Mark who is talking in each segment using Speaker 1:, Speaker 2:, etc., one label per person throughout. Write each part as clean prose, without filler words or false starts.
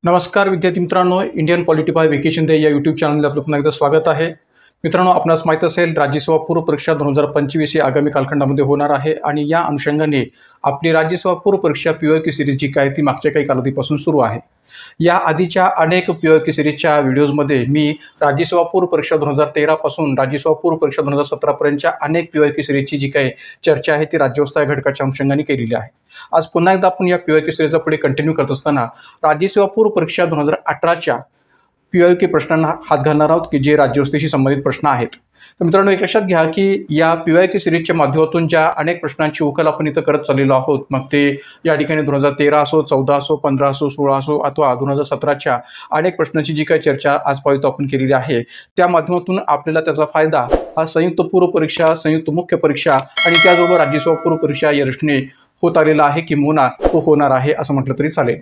Speaker 1: नमस्कार विद्यार्थी मित्रांनो, Indian polity bye vacation day या यूट्यूब चॅनलमध्ये आपलं पुन्हा एकदा स्वागत आहे. मित्रांनो, आपणास माहीत असेल राज्यसेवा पूर्व परीक्षा 2025 ही आगामी कालखंडामध्ये होणार आहे आणि या अनुषंगाने आपली राज्यसेवा पूर्व परीक्षा PYQ सिरीज जी काय ती मागच्या काही कालावधीपासून सुरू आहे. या आधीच्या अनेक PYQ सिरीजच्या व्हिडिओजमध्ये मी राज्यसेवा पूर्व परीक्षा 2013 पासून राज्यसेवा पूर्व परीक्षा 2017 पर्यंतच्या अनेक PYQ सिरीजची जी काही चर्चा आहे ती राज्यव्यवस्था या घटकाच्या अनुषंगाने केलेली आहे. आज पुन्हा एकदा आपण या PYQ सिरीजला पुढे कंटिन्यू करत असताना राज्यसेवा पूर्व परीक्षा 2018च्या PYQ प्रश्नांना हात घालणार आहोत की जे राज्यव्यवस्थेशी संबंधित प्रश्न आहेत. तर मित्रांनो, एक लक्षात घ्या की या PYQ सिरीजच्या माध्यमातून ज्या अनेक प्रश्नांची उकल आपण इथं करत चाललेलो आहोत, मग ते या ठिकाणी 2013 असो, 14 असो, 15 असो, 16 असो अथवा 2017च्या अनेक प्रश्नांची जी काही चर्चा आजपर्यंत आपण केलेली आहे, त्या माध्यमातून आपल्याला त्याचा फायदा हा संयुक्त पूर्व परीक्षा, संयुक्त मुख्य परीक्षा आणि त्याचबरोबर राज्यसेवा पूर्व परीक्षा या दृष्टीने होत आलेला आहे किंवा तो होणार आहे असं म्हटलं तरी चालेल.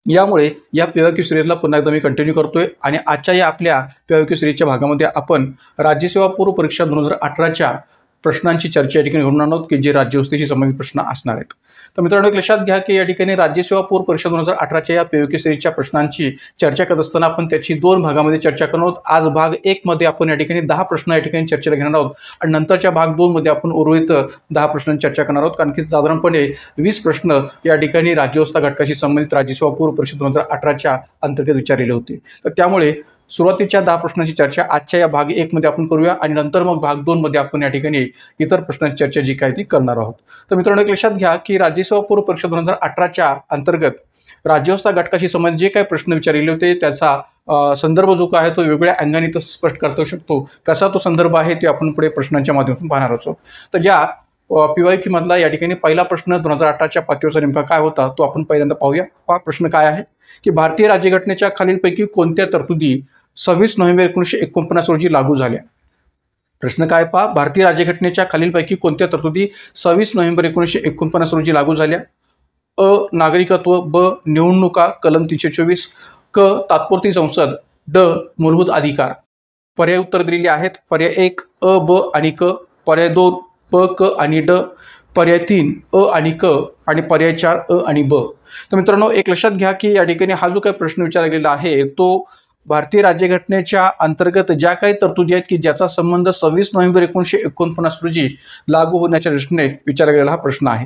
Speaker 1: यामुळे या PYQ सिरीजला पुन्हा एकदा मी कंटिन्यू करतोय आणि आजच्या या आपल्या PYQ सिरीजच्या भागामध्ये आपण राज्यसेवा पूर्व परीक्षा 2018च्या प्रश्नांची चर्चा या ठिकाणी घेऊन आहोत की जे राज्यव्यवस्थेशी संबंधित प्रश्न असणार आहेत. तर मित्रांनो, एक लक्षात घ्या की या ठिकाणी राज्यसेवा पूर्व परीक्षा 2018च्या या PYQ सिरीजच्या प्रश्नांची चर्चा करत असताना आपण त्याची दोन भागामध्ये चर्चा करणार आहोत. आज भाग 1 मध्ये आपण या ठिकाणी 10 प्रश्न या ठिकाणी चर्चेला घेणार आहोत आणि नंतरच्या भाग 2 मध्ये आपण उर्वरित 10 प्रश्नांची चर्चा करणार आहोत, कारण की साधारणपणे 20 प्रश्न या ठिकाणी राज्यव्यवस्था घटकाशी संबंधित राज्यसेवा पूर्व परीक्षा 2018च्या अंतर्गत विचारलेले होते. तर त्यामुळे सुरुवातीच्या 10 प्रश्नांची चर्चा आजच्या या भाग 1 मध्ये आपण करूया आणि नंतर मग भाग 2 मध्ये आपण या ठिकाणी इतर प्रश्नांची चर्चा जी काय ती करणार आहोत. तर मित्रांनो, एक लक्षात घ्या की राज्यसेवा पूर्व परीक्षा 2018च्या अंतर्गत राज्यव्यवस्था घटकाशी संबंधित जे काही प्रश्न विचारलेले होते त्याचा संदर्भ जो काय आहे तो वेगवेगळ्या अंगाने तो स्पष्ट करता शकतो. कसा तो संदर्भ आहे ते आपण पुढे प्रश्नांच्या माध्यमातून पाहणार आहोत. तर या PYQ मधला या ठिकाणी पहिला प्रश्न 2018च्या पातळीवरचा नेमका काय होता तो आपण पहिल्यांदा पाहूया. हा प्रश्न काय आहे की भारतीय राज्यघटनेच्या खालीलपैकी कोणत्या तरतुदी 26 नोव्हेंबर 1949 रोजी लागू झाल्या? प्रश्न काय पहा, भारतीय राज्यघटनेच्या खालीलपैकी कोणत्या तरतुदी 26 नोव्हेंबर 1949 रोजी लागू झाल्या? अ. नागरिकत्व, ब. निवडणुका कलम 324, क. तात्पुरती संसद, ड. मूलभूत अधिकार. पर्याय उत्तर दिलेली आहेत. पर्याय 1 अ, ब आणि क, पर्याय 2 प, क आणि ड, पर्याय 3 अ आणि क आणि पर्याय 4 अ आणि ब. तर मित्रांनो, एक लक्षात घ्या की या ठिकाणी हा जो काही प्रश्न विचारला गेलेला आहे तो भारतीय राज्यघटनेच्या अंतर्गत ज्या काही तरतुदी आहेत की ज्याचा संबंध 26 नोव्हेंबर 1949 रोजी लागू होण्याच्या दृष्टीने विचारला गेलेला हा प्रश्न आहे.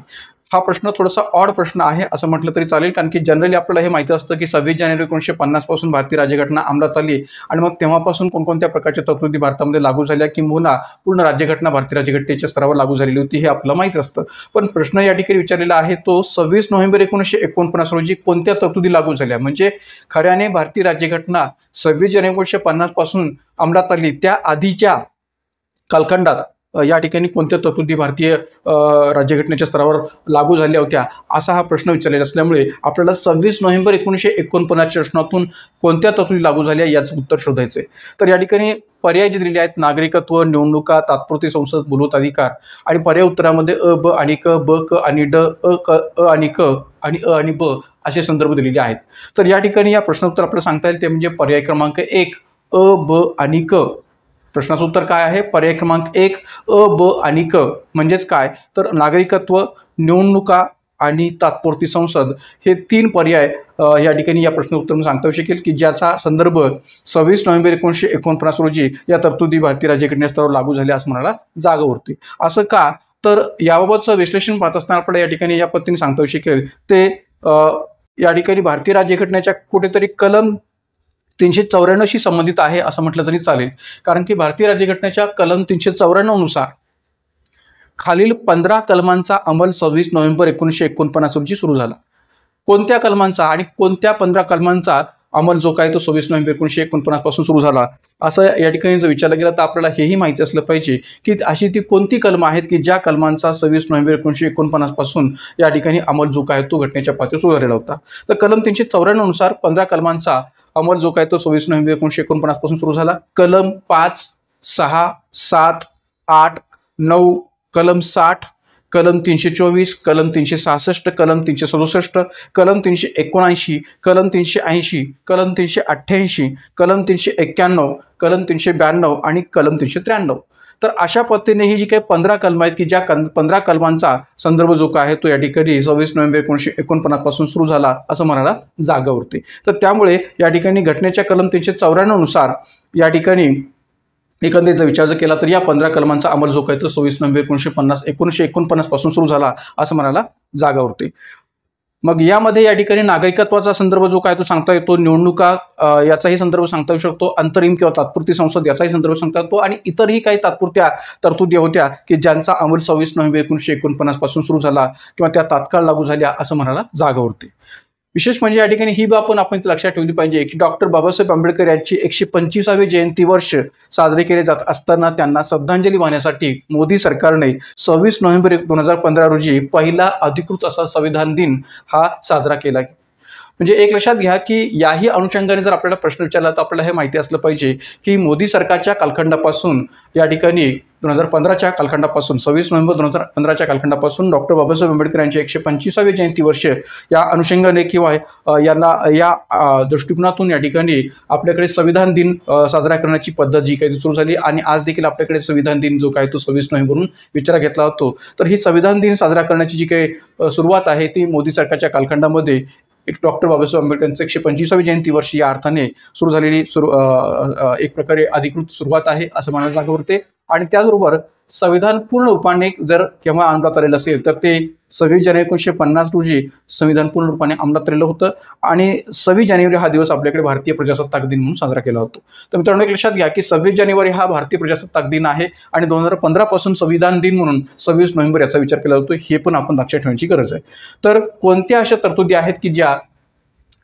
Speaker 1: हा प्रश्न थोडासा ऑड प्रश्न आहे असं म्हटलं तरी चालेल, कारण की जनरली आपल्याला हे माहिती असतं की 26 जानेवारी 1950 पासून भारतीय राज्यघटना अंमलात आली आणि मग तेव्हापासून कोणकोणत्या प्रकारच्या तरतुदी भारतामध्ये लागू झाल्या किंवा पूर्ण राज्यघटना भारतीय राज्यघटनेच्या स्तरावर लागू झालेली होती हे आपल्याला माहिती असतं. पण प्रश्न या ठिकाणी विचारलेला आहे तो 26 नोव्हेंबर 1949 रोजी कोणत्या तरतुदी लागू झाल्या, म्हणजे खऱ्याने भारतीय राज्यघटना 26 जानेवारी 1950 पासून अंमलात आली त्या आधीच्या कालखंडात या ठिकाणी कोणत्या तरतुदी भारतीय राज्यघटनेच्या स्तरावर लागू झाल्या होत्या असा हा प्रश्न विचारलेला असल्यामुळे आपल्याला 26 नोव्हेंबर 1949च्या प्रश्नातून कोणत्या तरतुदी लागू झाल्या याचं उत्तर शोधायचं आहे. तर या ठिकाणी पर्याय जे दिलेले आहेत नागरिकत्व, निवडणुका, तात्पुरती संसद, मूलभूत अधिकार आणि पर्याय उत्तरामध्ये अ, ब आणि क, ब, क आणि ड, अ आणि क आणि अ आणि ब असे संदर्भ दिलेले आहेत. तर या ठिकाणी या प्रश्नाचं उत्तर आपल्याला सांगता येईल ते म्हणजे पर्याय क्रमांक 1 अ, ब आणि क. प्रश्नाचं उत्तर काय आहे? पर्याय क्रमांक 1 अ, ब आणि क. म्हणजेच काय तर नागरिकत्व, निवडणुका आणि तात्पुरती संसद हे 3 पर्याय या ठिकाणी या प्रश्न उत्तर सांगता येऊ शकेल की ज्याचा संदर्भ 26 नोव्हेंबर 1949 रोजी या तरतुदी भारतीय राज्यघटने स्तरावर लागू झाल्या असं म्हणायला जागा उरते. असं का तर याबाबतचं विश्लेषण पाहत असताना आपल्याला या ठिकाणी या पद्धतीने सांगता येऊ शकेल ते या ठिकाणी भारतीय राज्यघटनेच्या कुठेतरी कलम 394शी संबंधित आहे असं म्हटलं तरी चालेल, कारण की भारतीय राज्यघटनेच्या कलम 394 नुसार खालील 15 कलमांचा अंमल 26 नोव्हेंबर 1949 रोजी सुरू झाला. कोणत्या कलमांचा आणि कोणत्या 15 कलमांचा अंमल जो काय तो 26 नोव्हेंबर 1949 पासून सुरू झाला असं या ठिकाणी जर विचारलं गेलं तर आपल्याला हेही माहिती असलं पाहिजे की अशी ती कोणती कलमं आहेत की ज्या कलमांचा 26 नोव्हेंबर 1949 पासून या ठिकाणी अंमल जो काय तो घटनेच्या पातळीवर सुरू झालेला होता. तर कलम 394 नुसार 15 कलमांचा अंमल जो काय तो 26 नोव्हेंबर 1949 पासून सुरू झाला. कलम 5, 6, 7, 8, 9, कलम 60, कलम 324, कलम 366, कलम 367, कलम 379, कलम 380, कलम 388, कलम 391, कलम 392 आणि कलम 393. तर अशा पद्धतीने ही जी काही 15 कलमं आहेत की ज्या 15 कलमांचा संदर्भ जो काय आहे तो या ठिकाणी 26 नोव्हेंबर 1949 पासून सुरू झाला असं म्हणायला जागा उरते। तर त्यामुळे या ठिकाणी घटनेच्या कलम 394 नुसार या ठिकाणी एकंदरीत जर विचार केला तर या 15 कलमांचा अंमल जो काय तो 26 नोव्हेंबर 1949 पासून सुरू झाला असं म्हणायला जागा उरते। मग यामध्ये या ठिकाणी नागरिकत्वाचा संदर्भ जो काय तो सांगता येतो, निवडणुका याचाही संदर्भ सांगता येऊ शकतो, अंतरिम किंवा तात्पुरती संसद याचाही संदर्भ सांगता येतो आणि इतरही काही तात्पुरत्या तरतुदी होत्या की ज्यांचा अंमल 26 नोव्हेंबर 1949 पासून सुरू झाला किंवा त्या तात्काळ लागू झाल्या असं म्हणायला जागा उरते। विशेष म्हणजे या ठिकाणी ही बाब आपण लक्षात ठेवली पाहिजे की डॉक्टर बाबासाहेब आंबेडकर यांची 125वी जयंती वर्ष साजरे केले जात असताना त्यांना श्रद्धांजली वाहण्यासाठी मोदी सरकारने 26 नोव्हेंबर 2015 रोजी पहिला अधिकृत असा संविधान दिन हा साजरा केला। म्हणजे एक लक्षात घ्या की याही अनुषंगाने जर आपल्याला प्रश्न विचारला तर आपल्याला हे माहिती असलं पाहिजे की मोदी सरकारच्या कालखंडापासून या ठिकाणी 2015च्या कालखंडापासून 26 नोव्हेंबर 2015च्या कालखंडापासून डॉक्टर बाबासाहेब आंबेडकर यांची 125वी जयंती वर्ष या अनुषंगाने किंवा या दृष्टिकोनातून या ठिकाणी आपल्याकडे संविधान दिन साजरा करण्याची पद्धत जी काही सुरू झाली आणि आज देखील आपल्याकडे संविधान दिन जो काय तो 26 नोव्हेंबरहून विचारात घेतला जातो। तर ही संविधान दिन साजरा करण्याची जी काही सुरुवात आहे ती मोदी सरकारच्या कालखंडामध्ये एक डॉक्टर बाबासाहेब आंबेडकरांचं 125वी जयंती वर्ष या अर्थाने सुरू झालेली एक प्रकारे अधिकृत सुरुवात आहे असं म्हणायला जागा उरते। आणि त्याचबरोबर संविधान पूर्ण रूपाने जर केव्हा अंमलात आलेलं असेल तर ते 26 जानेवारी 1950 रोजी संविधान पूर्ण रूपाने अंमलात आलेलं होतं आणि 26 जानेवारी हा दिवस आपल्याकडे भारतीय प्रजासत्ताक दिन म्हणून साजरा केला होतो। तर मित्रांनो एक लक्षात घ्या की 26 जानेवारी हा भारतीय प्रजासत्ताक दिन आहे आणि 2015 पासून संविधान दिन म्हणून 26 नोव्हेंबर याचा विचार केला जातो, हे पण आपण लक्षात ठेवण्याची गरज आहे। तर कोणत्या अशा तरतुदी आहेत की ज्या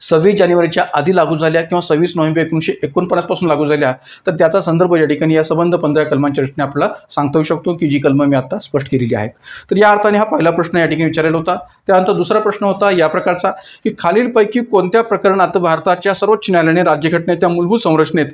Speaker 1: 26 जानेवारीच्या आधी लागू झाल्या किंवा 26 नोव्हेंबर 1949 पासून लागू झाल्या, तर त्याचा संदर्भ या ठिकाणी या संबंध 15 कलमांच्या दृष्टीने आपल्याला सांगता येऊ शकतो की जी कलमं मी आता स्पष्ट केलेली आहेत। तर या अर्थाने हा पहिला प्रश्न या ठिकाणी विचारलेला होता। त्यानंतर दुसरा प्रश्न होता या प्रकारचा की खालीलपैकी कोणत्या प्रकरणात भारताच्या सर्वोच्च न्यायालयाने राज्यघटनेच्या मूलभूत संरचनेत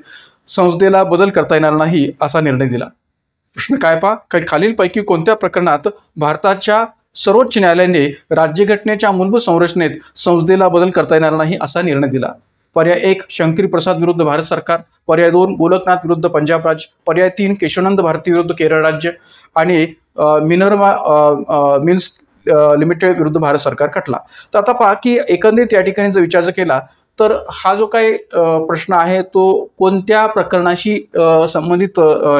Speaker 1: संसदेला बदल करता येणार नाही असा निर्णय दिला। प्रश्न काय पहा, खालीलपैकी कोणत्या प्रकरणात भारताच्या सर्वोच्च न्यायालयाने राज्यघटनेच्या मूलभूत संरचनेत संसदेला बदल करता येणार नाही असा निर्णय दिला। पर्याय 1 शंकरी प्रसाद विरुद्ध भारत सरकार, पर्याय 2 गोलकनाथ विरुद्ध पंजाब राज्य, पर्याय 3 केशवानंद भारती विरुद्ध केरळ राज्य आणि मिनर्वा मिल्स लिमिटेड विरुद्ध भारत सरकार खटला। तर आता पहा की एकंदरीत या ठिकाणी जर विचार केला तर हा जो काही प्रश्न आहे तो कोणत्या प्रकरणाशी संबंधित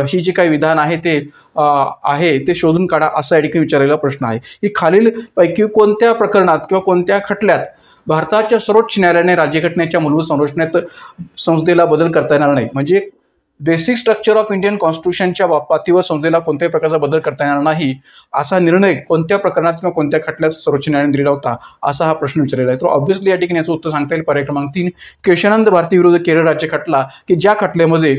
Speaker 1: ही जे काही विधान आहे ते शोधून काढा असा या ठिकाणी विचारलेला प्रश्न आहे की खालीलपैकी कोणत्या प्रकरणात किंवा कोणत्या खटल्यात भारताच्या सर्वोच्च न्यायालयाने राज्यघटनेच्या मूलभूत संरचनेत संसदेला बदल करता येणार नाही, म्हणजे बेसिक स्ट्रक्चर ऑफ इंडियन कॉन्स्टिट्यूशनच्या बाबतीवर संसदेला कोणत्याही प्रकारचा बदल करता येणार नाही असा निर्णय कोणत्या प्रकरणात किंवा कोणत्या खटल्यात सर्वोच्च न्यायालयाने दिलेला होता असा हा प्रश्न विचारलेला आहे। तर ऑब्व्हियसली या ठिकाणी याचं उत्तर सांगता येईल पर्याय क्रमांक 3 केशवानंद भारती विरुद्ध केरळ राज्य खटला की ज्या खटल्यामध्ये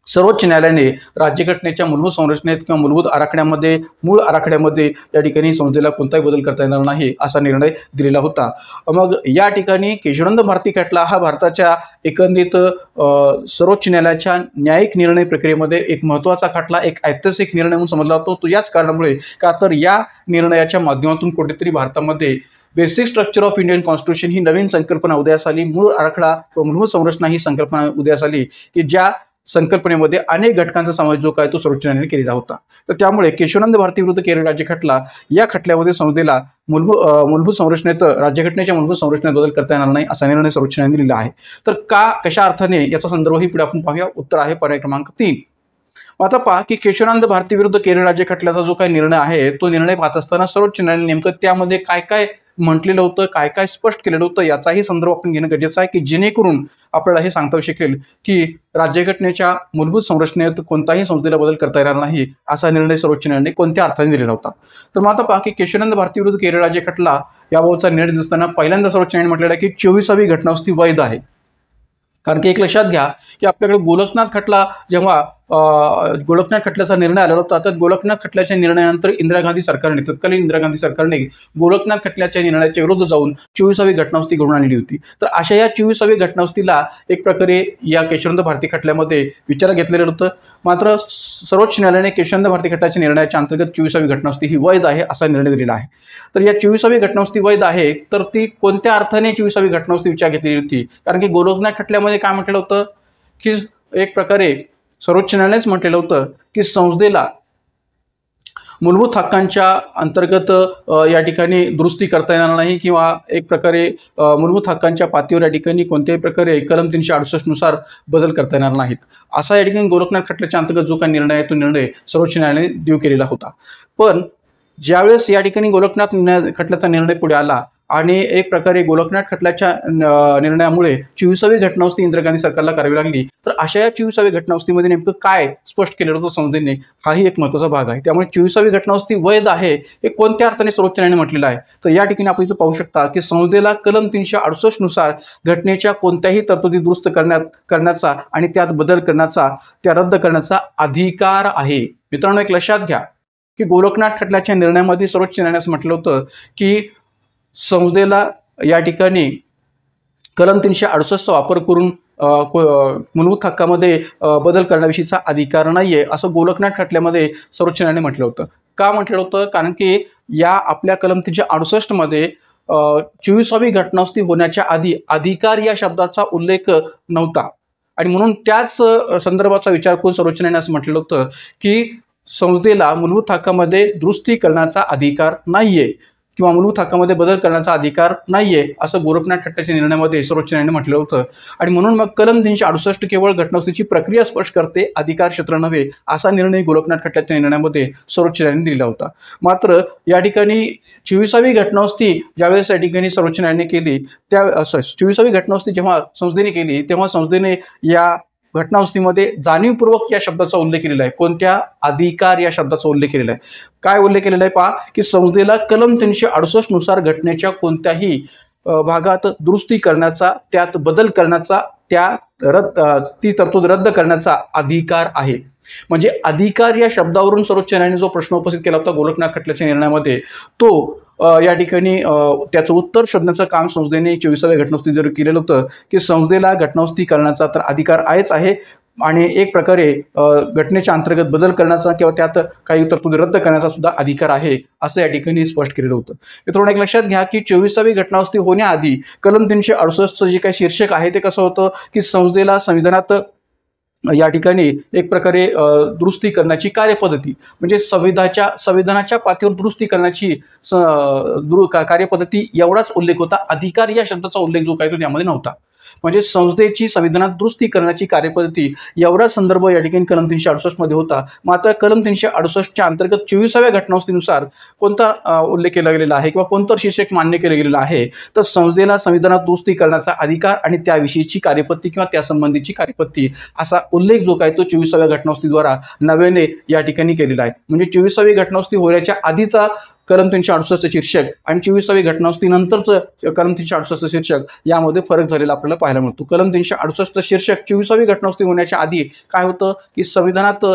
Speaker 1: सर्वोच्च न्यायालयाने राज्यघटनेच्या मूलभूत संरचनेत किंवा मूळ आराखड्यामध्ये या ठिकाणी संसदेला कोणताही बदल करता येणार नाही असा निर्णय दिलेला होता। मग या ठिकाणी केशवानंद भारती खटला हा भारताच्या एकंदरीत सर्वोच्च न्यायालयाच्या न्यायिक निर्णय प्रक्रियेमध्ये एक महत्त्वाचा खटला, एक ऐतिहासिक निर्णय म्हणून समजला जातो। तो याच कारणामुळे का तर या निर्णयाच्या माध्यमातून कुठेतरी भारतामध्ये basic structure of Indian constitution ही नवीन संकल्पना उदयास आली, मूळ आराखडा व मूलभूत संरचना ही संकल्पना उदयास आली की ज्या संकल्पनेमध्ये अनेक घटकांचा समावेश जो काय तो सर्वोच्च न्यायालयाने केलेला होता। तर त्यामुळे केशवानंद भारती विरुद्ध केरळ राज्य खटला या खटल्यामध्ये संसदेला मूलभूत संरचनेत राज्यघटनेच्या मूलभूत संरचनेत बदल करता येणार नाही असा निर्णय सर्वोच्च न्यायालयाने दिलेला आहे। तर कशा अर्थाने याचा संदर्भही पुढे आपण पाहूया। उत्तर आहे पर्याय क्रमांक 3। आता पहा की केशवानंद भारती विरुद्ध केरळ राज्य खटल्याचा जो काही निर्णय आहे तो निर्णय पाहत असताना सर्वोच्च न्यायालयाने नेमकं त्यामध्ये काय काय म्हटलेलं होतं, काय काय स्पष्ट केलेलं होतं याचाही संदर्भ आपण घेणं गरजेचं आहे की जेणेकरून आपल्याला हे सांगता येऊ शकेल की राज्यघटनेच्या मूलभूत संरचनेत कोणताही संसदेला बदल करता येणार नाही असा निर्णय सर्वोच्च न्यायालयाने कोणत्या अर्थाने दिलेला होता। तर मग आता पहा की केशवानंद भारती विरुद्ध केरळ राज्य खटला याबाबतचा निर्णय दिसताना पहिल्यांदा सर्वोच्च न्यायालयाने म्हटलेलं आहे की 24वी घटनावस्ती वैध आहे। कारण की एक लक्षात घ्या की आपल्याकडे गोलकनाथ खटला जेव्हा गोलकनाथ खटल्याचा निर्णय आलेला होता तर गोलकनाथ खटल्याच्या निर्णयानंतर तत्कालीन इंदिरा गांधी सरकारने गोलकनाथ खटल्याच्या निर्णयाच्या विरुद्ध जाऊन 24वी घटनावस्ती घडून आणली होती। तर अशा या 24वी घटनावस्तीला एक प्रकारे या केशवानंद भारती खटल्यामध्ये विचारात घेतलेलं होतं, मात्र सर्वोच्च न्यायालयाने केशवानंद भारती खटल्याच्या निर्णयाच्या अंतर्गत 24वी घटनावस्ती ही वैध आहे असा निर्णय दिलेला आहे। तर या 24वी घटनावस्ती वैध आहे तर ती कोणत्या अर्थाने 24वी घटनावस्ती विचार घेतलेली होती, कारण की गोलकनाथ खटल्यामध्ये काय म्हटलं होतं की एक प्रकारे सर्वोच्च न्यायालयानेच म्हटलेलं होतं की संसदेला मूलभूत हक्कांच्या अंतर्गत या ठिकाणी दुरुस्ती करता येणार नाही किंवा एक प्रकारे मूलभूत हक्कांच्या पातळीवर या ठिकाणी कोणत्याही प्रकारे कलम 368 नुसार बदल करता येणार नाहीत, असा या ठिकाणी गोरखनाथ खटल्याच्या अंतर्गत जो काही निर्णय आहे तो निर्णय सर्वोच्च न्यायालयाने देऊ केलेला होता. पण ज्यावेळेस या ठिकाणी गोरखनाथ खटल्याचा निर्णय पुढे आला आणि एक प्रकारे गोरखनाथ खटल्याच्या निर्णयामुळे 24वी घटनावस्ती इंदिरा गांधी सरकारला करावी लागली. तर अशा या 24वी घटनावस्तीमध्ये नेमकं काय स्पष्ट केलेलं होतं संसदेने, हाही एक महत्त्वाचा भाग आहे. त्यामुळे 24वी घटनावस्ती वैध आहे हे कोणत्या अर्थाने सर्वोच्च न्यायालयाने म्हटलेलं आहे. तर या ठिकाणी आपण इथं पाहू शकता की संसदेला कलम 368 नुसार घटनेच्या कोणत्याही तरतुदी दुरुस्त करण्याचा आणि त्यात बदल करण्याचा, त्या रद्द करण्याचा अधिकार आहे. मित्रांनो, एक लक्षात घ्या की गोरखनाथ खटल्याच्या निर्णयामध्ये सर्वोच्च न्यायालयाने म्हटलं होतं की संसदेला या ठिकाणी कलम 368चा वापर करून मूलभूत हक्कामध्ये बदल करण्याविषयीचा अधिकार नाही आहे, असं गोरखनाथ खटल्यामध्ये सर्वोच्च न्यायालयाने म्हटलं होतं. का म्हटलं होतं? कारण की या आपल्या कलम 368 मध्ये 24वी घटनावस्ती होण्याच्या आधी अधिकार या शब्दाचा उल्लेख नव्हता आणि म्हणून त्याच संदर्भाचा विचार करून सर्वोच्च न्यायालयाने असं म्हटलेलं होतं की संसदेला मूलभूत हक्कामध्ये दुरुस्ती करण्याचा अधिकार नाहीये किंवा मूलभूत हक्कामध्ये बदल करण्याचा अधिकार नाहीये, असं गोरखनाथ खटल्याच्या निर्णयामध्ये सर्वोच्च न्यायालयाने म्हटलं होतं. आणि म्हणून मग कलम 368 केवळ घटनावस्तीची प्रक्रिया स्पष्ट करते, अधिकार क्षेत्र नव्हे, असा निर्णय गोरखनाथ खटल्याच्या निर्णयामध्ये सर्वोच्च न्यायालयाने दिला होता. मात्र या ठिकाणी 24वी घटनावस्ती ज्यावेळेस या ठिकाणी सर्वोच्च न्यायालयाने केली, त्या 24वी घटनावस्ती जेव्हा संसदेने केली तेव्हा संसदेने या घटनावस्तीमध्ये जाणीवपूर्वक या शब्दाचा उल्लेख केलेला आहे. कोणत्या? अधिकार या शब्दाचा उल्लेख केलेला आहे. काय उल्लेख केलेला आहे पहा, की संसदेला कलम 368 नुसार घटनेच्या कोणत्याही भागात दुरुस्ती करण्याचा, त्यात बदल करण्याचा, ती तरतूद रद्द करण्याचा अधिकार आहे. म्हणजे अधिकार या शब्दावरून सर्वोच्च न्यायालयाने जो प्रश्न उपस्थित केला होता गोरखनाथ खटल्याच्या निर्णयामध्ये, तो या ठिकाणी त्याचं उत्तर शोधण्याचं काम संसदेने 24व्या घटनावस्तीद्वारे केलेलं होतं की संसदेला घटनावस्ती करण्याचा तर अधिकार आहे आणि एक प्रकारे घटनेच्या अंतर्गत बदल करण्याचा किंवा त्यात काही तरतुदी रद्द करण्याचा सुद्धा अधिकार आहे, असं या ठिकाणी स्पष्ट केलेलं होतं. मित्रांनो, एक लक्षात घ्या की 24वी घटनावस्ती होण्याआधी कलम 368चं जे काही शीर्षक आहे ते कसं होतं की संसदेला संविधानात या ठिकाणी एक प्रकारे दुरुस्ती करण्याची कार्यपद्धती, म्हणजे संविधानाच्या पातळीवर दुरुस्ती करण्याची कार्यपद्धती एवढाच उल्लेख होता. अधिकार या शब्दाचा उल्लेख जो काही तो त्यामध्ये नव्हता. म्हणजे संसदेची संविधानात दुरुस्ती करण्याची कार्यपद्धती एवढा संदर्भ या ठिकाणी कलम 368 मध्ये होता. मात्र कलम 368च्या अंतर्गत 24व्या घटनावस्तीनुसार कोणता उल्लेख केला गेलेला आहे किंवा कोणतं शीर्षक मान्य केलं गेलेलं आहे, तर संसदेला संविधानात दुरुस्ती करण्याचा अधिकार आणि त्याविषयीची कार्यपद्धती किंवा त्यासंबंधीची कार्यपद्धती, असा उल्लेख जो काय तो 24व्या घटनावस्तीद्वारा नव्याने या ठिकाणी केलेला आहे. म्हणजे 24वी घटनावस्ती होण्याच्या आधीचा कलम 368चं शीर्षक आणि 24वी घटनावस्तीनंतरचं कलम 368चं शीर्षक यामध्ये फरक झालेला आपल्याला पाहायला मिळतो. कलम 368चं शीर्षक 24वी घटनावस्ती होण्याच्या आधी काय होतं की संविधानात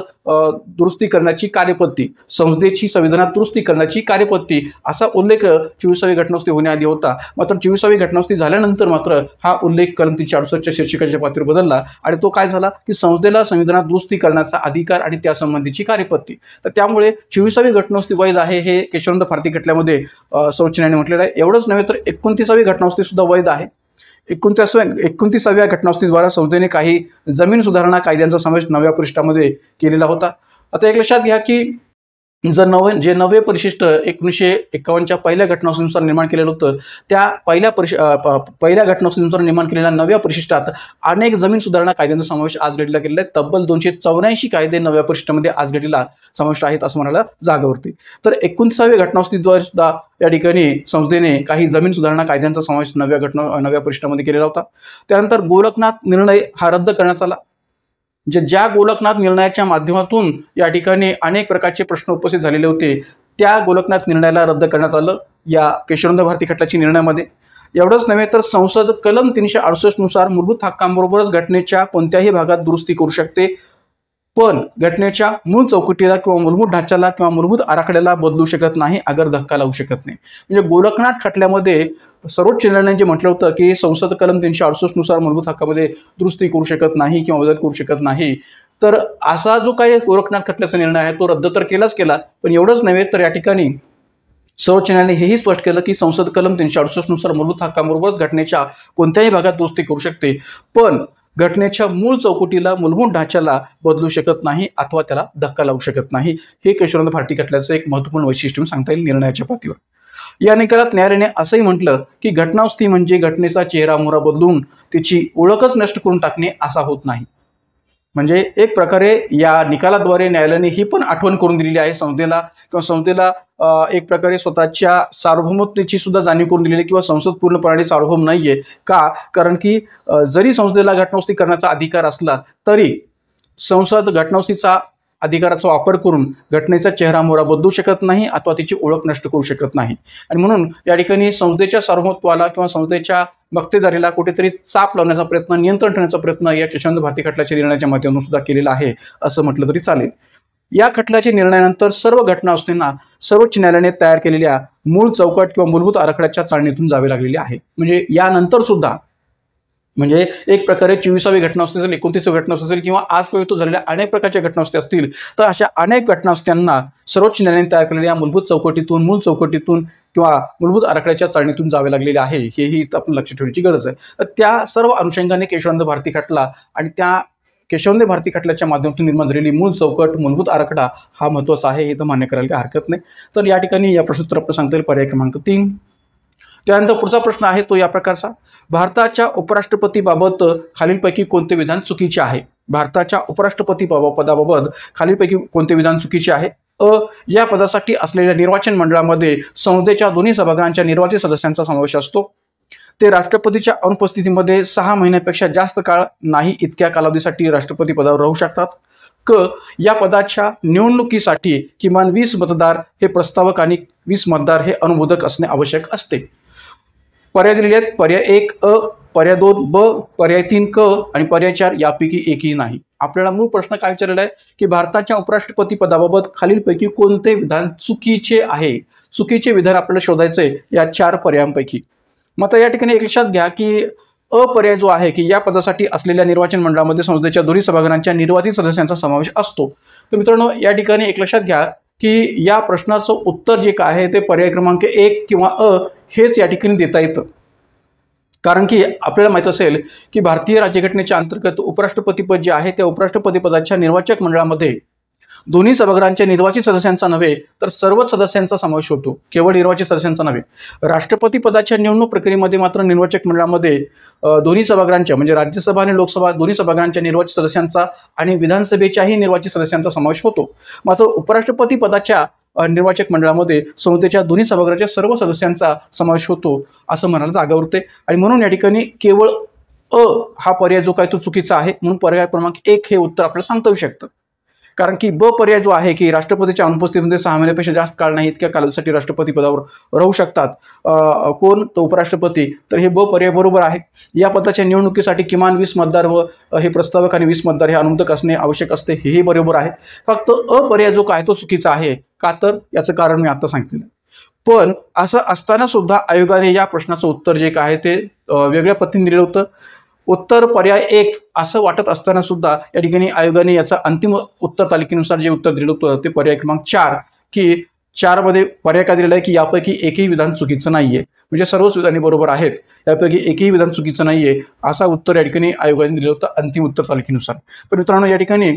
Speaker 1: दुरुस्ती करण्याची कार्यपद्धती, संसदेची संविधानात दुरुस्ती करण्याची कार्यपद्धती, असा उल्लेख 24वी घटनावस्ती होण्याआधी होता. मात्र 24वी घटनावस्ती झाल्यानंतर मात्र हा उल्लेख कलम 368च्या शीर्षकाच्या पातळीवर बदलला आणि तो काय झाला की संसदेला संविधानात दुरुस्ती करण्याचा अधिकार आणि त्यासंबंधीची कार्यपद्धती. तर त्यामुळे 24वी घटनावस्ती वैध आहे हे केशवनंद भारती खटल्यामध्ये सर्वोच्च न्यायालयाने म्हटलेलं आहे. एवढंच नव्हे तर 29वी घटनावस्ती सुद्धा वैध आहे. 29व्या घटनावस्तीद्वारा संसदेने काही जमीन सुधारणा कायद्यांचा समावेश 9व्या परिशिष्टामध्ये केलेला होता. आता एक लक्षात घ्या की जे नवे परिशिष्ट 1951च्या पहिल्या घटनावस्तीनुसार निर्माण केलेलं होतं, त्या पहिल्या घटनावस्तीनुसार निर्माण केलेल्या 9व्या परिशिष्टात अनेक जमीन सुधारणा कायद्यांचा समावेश आज घडलेला केलेला आहे. तब्बल 284 कायदे 9व्या परिशिष्टामध्ये आज घडलेला समावेश आहेत असं म्हणायला जागावरती. तर 29व्या घटनावस्तीद्वारे सुद्धा या ठिकाणी संसदेने काही जमीन सुधारणा कायद्यांचा समावेश 9व्या परिशिष्टामध्ये केलेला होता. त्यानंतर गोरखनाथ निर्णय हा रद्द करण्यात आला. ज्या गोरखनाथ निर्णयाच्या माध्यमातून या ठिकाणी अनेक प्रकारचे प्रश्न उपस्थित झालेले होते, त्या गोरखनाथ निर्णयाला रद्द करण्यात आलं या केशवनंद भारती खटल्याच्या निर्णयामध्ये. एवढंच नव्हे तर संसद कलम 368 नुसार मूलभूत हक्कांबरोबरच घटनेच्या कोणत्याही भागात दुरुस्ती करू शकते, पण घटनेच्या मूळ चौकटीला किंवा मूलभूत ढाच्याला किंवा मूलभूत आराखड्याला बदलू शकत नाही, अगर धक्का लावू शकत नाही. म्हणजे गोरखनाथ खटल्यामध्ये सर्वोच्च न्यायालयाने जे म्हटलं होतं की संसद कलम 368 नुसार मूलभूत हक्कामध्ये दुरुस्ती करू शकत नाही किंवा बदल करू शकत नाही, तर असा जो काही गोरखनाथ खटल्याचा निर्णय आहे तो रद्द तर केलाच केला, पण एवढंच नव्हे तर या ठिकाणी सर्वोच्च न्यायालयाने हेही स्पष्ट केलं की संसद कलम 368 नुसार मूलभूत हक्कांबरोबरच घटनेच्या कोणत्याही भागात दुरुस्ती करू शकते, पण घटनेच्या मूळ चौकटीला, मूलभूत ढाच्याला बदलू शकत नाही अथवा त्याला धक्का लावू शकत नाही. हे केशवानंद भारती खटल्याचं एक महत्त्वपूर्ण वैशिष्ट्य म्हणून सांगता येईल निर्णयाच्या पातळीवर. या निकालात न्यायालयाने असंही म्हटलं की घटनावस्थी म्हणजे घटनेचा चेहरा मोहरा बदलून तिची ओळखच नष्ट करून टाकणे असा होत नाही. म्हणजे एक प्रकारे या निकालाद्वारे न्यायालयाने ही पण आठवण करून दिलेली आहे संस्थेला, किंवा संस्थेला एक प्रकारे स्वतःच्या सार्वभौमतेची सुद्धा जाणीव करून दिलेली, किंवा संसद पूर्णपणे सार्वभौम नाहीये. का? कारण की जरी संसदेला घटनावस्थी करण्याचा अधिकार असला तरी संसद घटनावस्थीचा अधिकाराचा वापर करून घटनेचा चेहरा मोहरा बदलू शकत नाही अथवा तिची ओळख नष्ट करू शकत नाही. आणि म्हणून या ठिकाणी संसदेच्या सार्वभौमत्वाला किंवा संसदेच्या मक्तेदारीला कुठेतरी चाप लावण्याचा प्रयत्न, नियंत्रण ठेवण्याचा प्रयत्न या केशवानंद भारती खटल्याच्या निर्णयाच्या माध्यमातून सुद्धा केलेला आहे असं म्हटलं तरी चालेल. या खटल्याच्या निर्णयानंतर सर्व घटनावस्थींना सर्वोच्च न्यायालयाने तयार केलेल्या मूळ चौकट किंवा मूलभूत आराखड्याच्या चाळणीतून जावे लागलेले आहे. म्हणजे यानंतर सुद्धा, म्हणजे एक प्रकारे 24वी घटनावस्थी असेल, 29वी घटनावस्थी असेल, किंवा आजपर्यंत झालेल्या अनेक प्रकारच्या घटनावस्थी असतील, तर अशा अनेक घटनावस्थ्यांना सर्वोच्च न्यायालयाने तयार केलेल्या मूलभूत चौकटीतून, मूळ चौकटीतून किंवा मूलभूत आराखड्याच्या चाळणीतून जावे लागलेले आहे. हेही इथं आपण लक्षात ठेवण्याची गरज आहे. तर त्या सर्व अनुषंगाने केशवानंद भारती खटला आणि त्या केशवानंद भारती खटल्याच्या माध्यमातून निर्माण झालेली मूळ चौकट, मूलभूत आराखडा हा महत्त्वाचा आहे. हे तर मान्य करायला काही हरकत नाही. तर या ठिकाणी या प्रश्नोत्तर आपण सांगता येईल पर्याय क्रमांक 3. त्यानंतर पुढचा प्रश्न आहे तो या प्रकारचा: भारताच्या उपराष्ट्रपतीबाबत खालीलपैकी कोणते विधान चुकीचे आहे? भारताच्या उपराष्ट्रपती पदाबाबत खालीलपैकी कोणते विधान चुकीचे आहे? अ. या पदासाठी असलेल्या निर्वाचन मंडळामध्ये संसदेच्या दोन्ही सभागृहांच्या निर्वाचित सदस्यांचा समावेश असतो. ते राष्ट्रपतीच्या अनुपस्थितीमध्ये 6 महिन्यापेक्षा जास्त काळ नाही इतक्या कालावधीसाठी राष्ट्रपती पदावर राहू शकतात. क. या पदाच्या निवडणुकीसाठी किमान 20 मतदार हे प्रस्तावक आणि 20 मतदार हे अनुमोदक असणे आवश्यक असते. पर्याय दिलेले आहेत: पर्याय 1 अ, पर्याय 2 ब, पर्याय 3 क आणि पर्याय 4 यापैकी एकही नाही. आपल्याला मूळ प्रश्न काय विचारलेला आहे की भारताच्या उपराष्ट्रपती पदाबाबत खालीलपैकी कोणते विधान चुकीचे आहे? चुकीचे विधान आपल्याला शोधायचे या 4 पर्यायांपैकी. मग या ठिकाणी एक लक्षात घ्या की अ पर्याय जो आहे की या पदासाठी असलेल्या निर्वाचन मंडळामध्ये संसदेच्या दोन्ही सभागृहांच्या निर्वाचित सदस्यांचा समावेश असतो. तर मित्रांनो, या ठिकाणी एक लक्षात घ्या की या प्रश्नाचं उत्तर जे काय आहे ते पर्याय क्रमांक 1 किंवा अ हेच या ठिकाणी देता येतं. कारण की आपल्याला माहीत असेल की भारतीय राज्यघटनेच्या अंतर्गत उपराष्ट्रपती पद जे आहे त्या उपराष्ट्रपती पदाच्या निर्वाचक मंडळामध्ये दोन्ही सभागृहांच्या निर्वाचित सदस्यांचा नव्हे तर सर्वच सदस्यांचा समावेश होतो, केवळ निर्वाचित सदस्यांचा नव्हे. राष्ट्रपती पदाच्या निवडणूक प्रक्रियेमध्ये मात्र निर्वाचक मंडळामध्ये दोन्ही सभागृहांच्या म्हणजे राज्यसभा आणि लोकसभा दोन्ही सभागृहांच्या निर्वाचित सदस्यांचा आणि विधानसभेच्याही निर्वाचित सदस्यांचा समावेश होतो. मात्र उपराष्ट्रपती पदाच्या निर्वाचक मंडळामध्ये संसदेच्या दोन्ही सभागृहाच्या सर्व सदस्यांचा समावेश होतो असं म्हणायला जागा उरते. आणि म्हणून या ठिकाणी केवळ अ हा पर्याय जो काय तो चुकीचा आहे. म्हणून पर्याय क्रमांक 1 हे उत्तर आपल्याला सांगता येऊ शकतं. कारण की ब पर्याय जो आहे की राष्ट्रपतीच्या अनुपस्थितीमध्ये 6 महिन्यापेक्षा जास्त काळ नाही इतक्या कालावधीसाठी राष्ट्रपती पदावर राहू शकतात कोण? तो उपराष्ट्रपती. तर हे ब पर्याय बरोबर आहे. या पदाच्या निवडणुकीसाठी किमान 20 मतदार व हे प्रस्तावक आणि 20 मतदार हे अनुमोदक असणे आवश्यक असते, हेही बरोबर आहे. फक्त अ पर्याय जो काय तो चुकीचा आहे. का? तर याचं कारण मी आता सांगितलं. पण असं असताना सुद्धा आयोगाने या प्रश्नाचं उत्तर जे काय ते वेगळ्या पद्धतीने दिलं होतं. उत्तर पर्याय 1 असं वाटत असताना सुद्धा या ठिकाणी आयोगाने याचं अंतिम उत्तर तालिकेनुसार जे उत्तर दिलं होतं ते पर्याय क्रमांक 4 की 4 मध्ये पर्याय काय दिलेला आहे की यापैकी एकही विधान चुकीचं नाहीये. म्हणजे सर्वच विधाने बरोबर आहेत, यापैकी एकही विधान चुकीचं नाहीये असं उत्तर या ठिकाणी आयोगाने दिलं होतं अंतिम उत्तर तालिकेनुसार. पण मित्रांनो, या ठिकाणी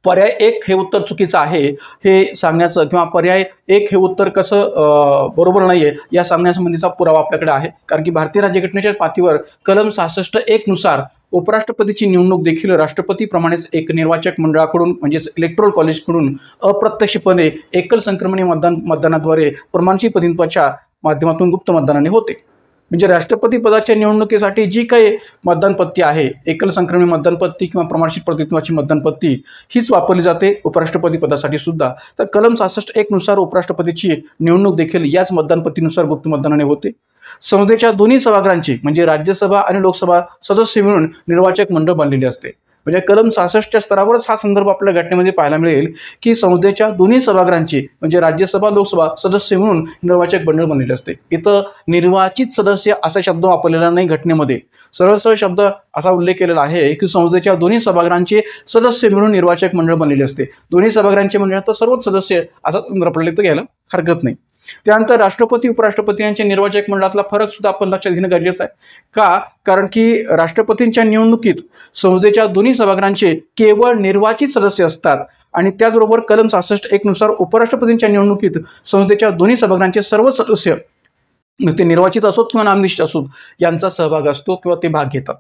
Speaker 1: पर्याय 1 हे उत्तर चुकीचं आहे हे सांगण्याचं किंवा पर्याय 1 हे उत्तर कसं बरोबर नाहीये या सांगण्यासंबंधीचा पुरावा आपल्याकडे आहे. कारण की भारतीय राज्यघटनेच्या पातीवर कलम 66(1) नुसार उपराष्ट्रपतीची निवडणूक देखील राष्ट्रपतीप्रमाणेच एक निर्वाचक मंडळाकडून म्हणजेच इलेक्टोरल कॉलेजकडून अप्रत्यक्षपणे एकल संक्रमणी मतदानाद्वारे प्रमाणशील प्रतिनिधित्वाच्या माध्यमातून गुप्त मतदानाने होते. म्हणजे राष्ट्रपती पदाच्या निवडणुकीसाठी जी काही मतदानपत्ती आहे, एकल संक्रमणी मतदानपत्ती किंवा प्रमाणशील प्रतिनिधित्वाची मतदानपत्ती हीच वापरली जाते उपराष्ट्रपती पदासाठी सुद्धा. तर कलम 66(1) नुसार उपराष्ट्रपतीची निवडणूक देखील याच मतदानपत्तीनुसार गुप्त मतदानाने होते. संसदेच्या दोन्ही सभागृहांची म्हणजे राज्यसभा आणि लोकसभा सदस्य मिळून निर्वाचक मंडळ बनलेले असते. म्हणजे कलम 66च्या स्तरावरच हा संदर्भ आपल्या घटनेमध्ये पाहायला मिळेल की संसदेच्या दोन्ही सभागृहांची म्हणजे राज्यसभा लोकसभा सदस्य म्हणून निर्वाचक मंडळ बनलेले असते. इथं निर्वाचित सदस्य असा शब्द वापरलेला नाही घटनेमध्ये. सरळ शब्द असा उल्लेख केलेला आहे की संसदेच्या दोन्ही सभागृहांचे सदस्य मिळून निर्वाचक मंडळ बनलेले असते. दोन्ही सभागृहांचे म्हणजे तर सर्वच सदस्य असा संदर्भ आपल्याला इथं घ्यायला हरकत नाही. त्यानंतर राष्ट्रपती उपराष्ट्रपती यांच्या निर्वाचक मंडळातला फरक सुद्धा आपण लक्षात घेणं गरजेचं आहे. का? कारण की राष्ट्रपतींच्या निवडणुकीत संसदेच्या दोन्ही सभागृहांचे केवळ निर्वाचित सदस्य असतात आणि त्याचबरोबर कलम 66(1) नुसार उपराष्ट्रपतींच्या निवडणुकीत संसदेच्या दोन्ही सभागृहांचे सर्व सदस्य ते निर्वाचित असोत किंवा नामनिश्चित असोत यांचा सहभाग असतो किंवा ते भाग घेतात.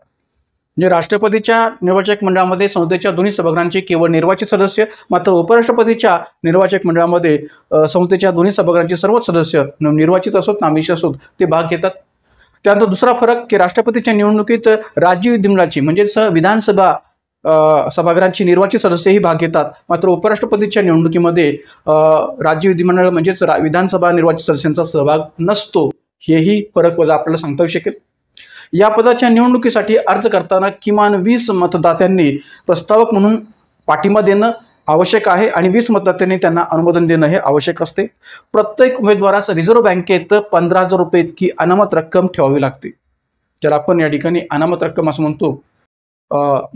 Speaker 1: म्हणजे राष्ट्रपतीच्या निर्वाचक मंडळामध्ये संसदेच्या दोन्ही सभागृहांचे केवळ निर्वाचित सदस्य, मात्र उपराष्ट्रपतीच्या निर्वाचक मंडळामध्ये संसदेच्या दोन्ही सभागृहांचे सर्व सदस्य निर्वाचित असोत नामनिश्चित असोत ते भाग घेतात. त्यानंतर दुसरा फरक की राष्ट्रपतीच्या निवडणुकीत राज्य विधिमंडळाची म्हणजेच विधानसभा सभागृहांची निर्वाचित सदस्यही भाग घेतात, मात्र उपराष्ट्रपतीच्या निवडणुकीमध्ये राज्य विधिमंडळ म्हणजेच विधानसभा निर्वाचित सदस्यांचा सहभाग नसतो. हेही फरक वजा आपल्याला सांगता येऊ शकेल. या पदाच्या निवडणुकीसाठी अर्ज करताना किमान 20 मतदात्यांनी प्रस्तावक म्हणून पाठिंबा देणं आवश्यक आहे आणि 20 मतदात्यांनी त्यांना अनुमोदन देणं हे आवश्यक असते. प्रत्येक उमेदवारास रिझर्व्ह बँकेत 15,000 रुपये इतकी अनामत रक्कम ठेवावी लागते. ज्याला आपण या ठिकाणी अनामत रक्कम असं म्हणतो.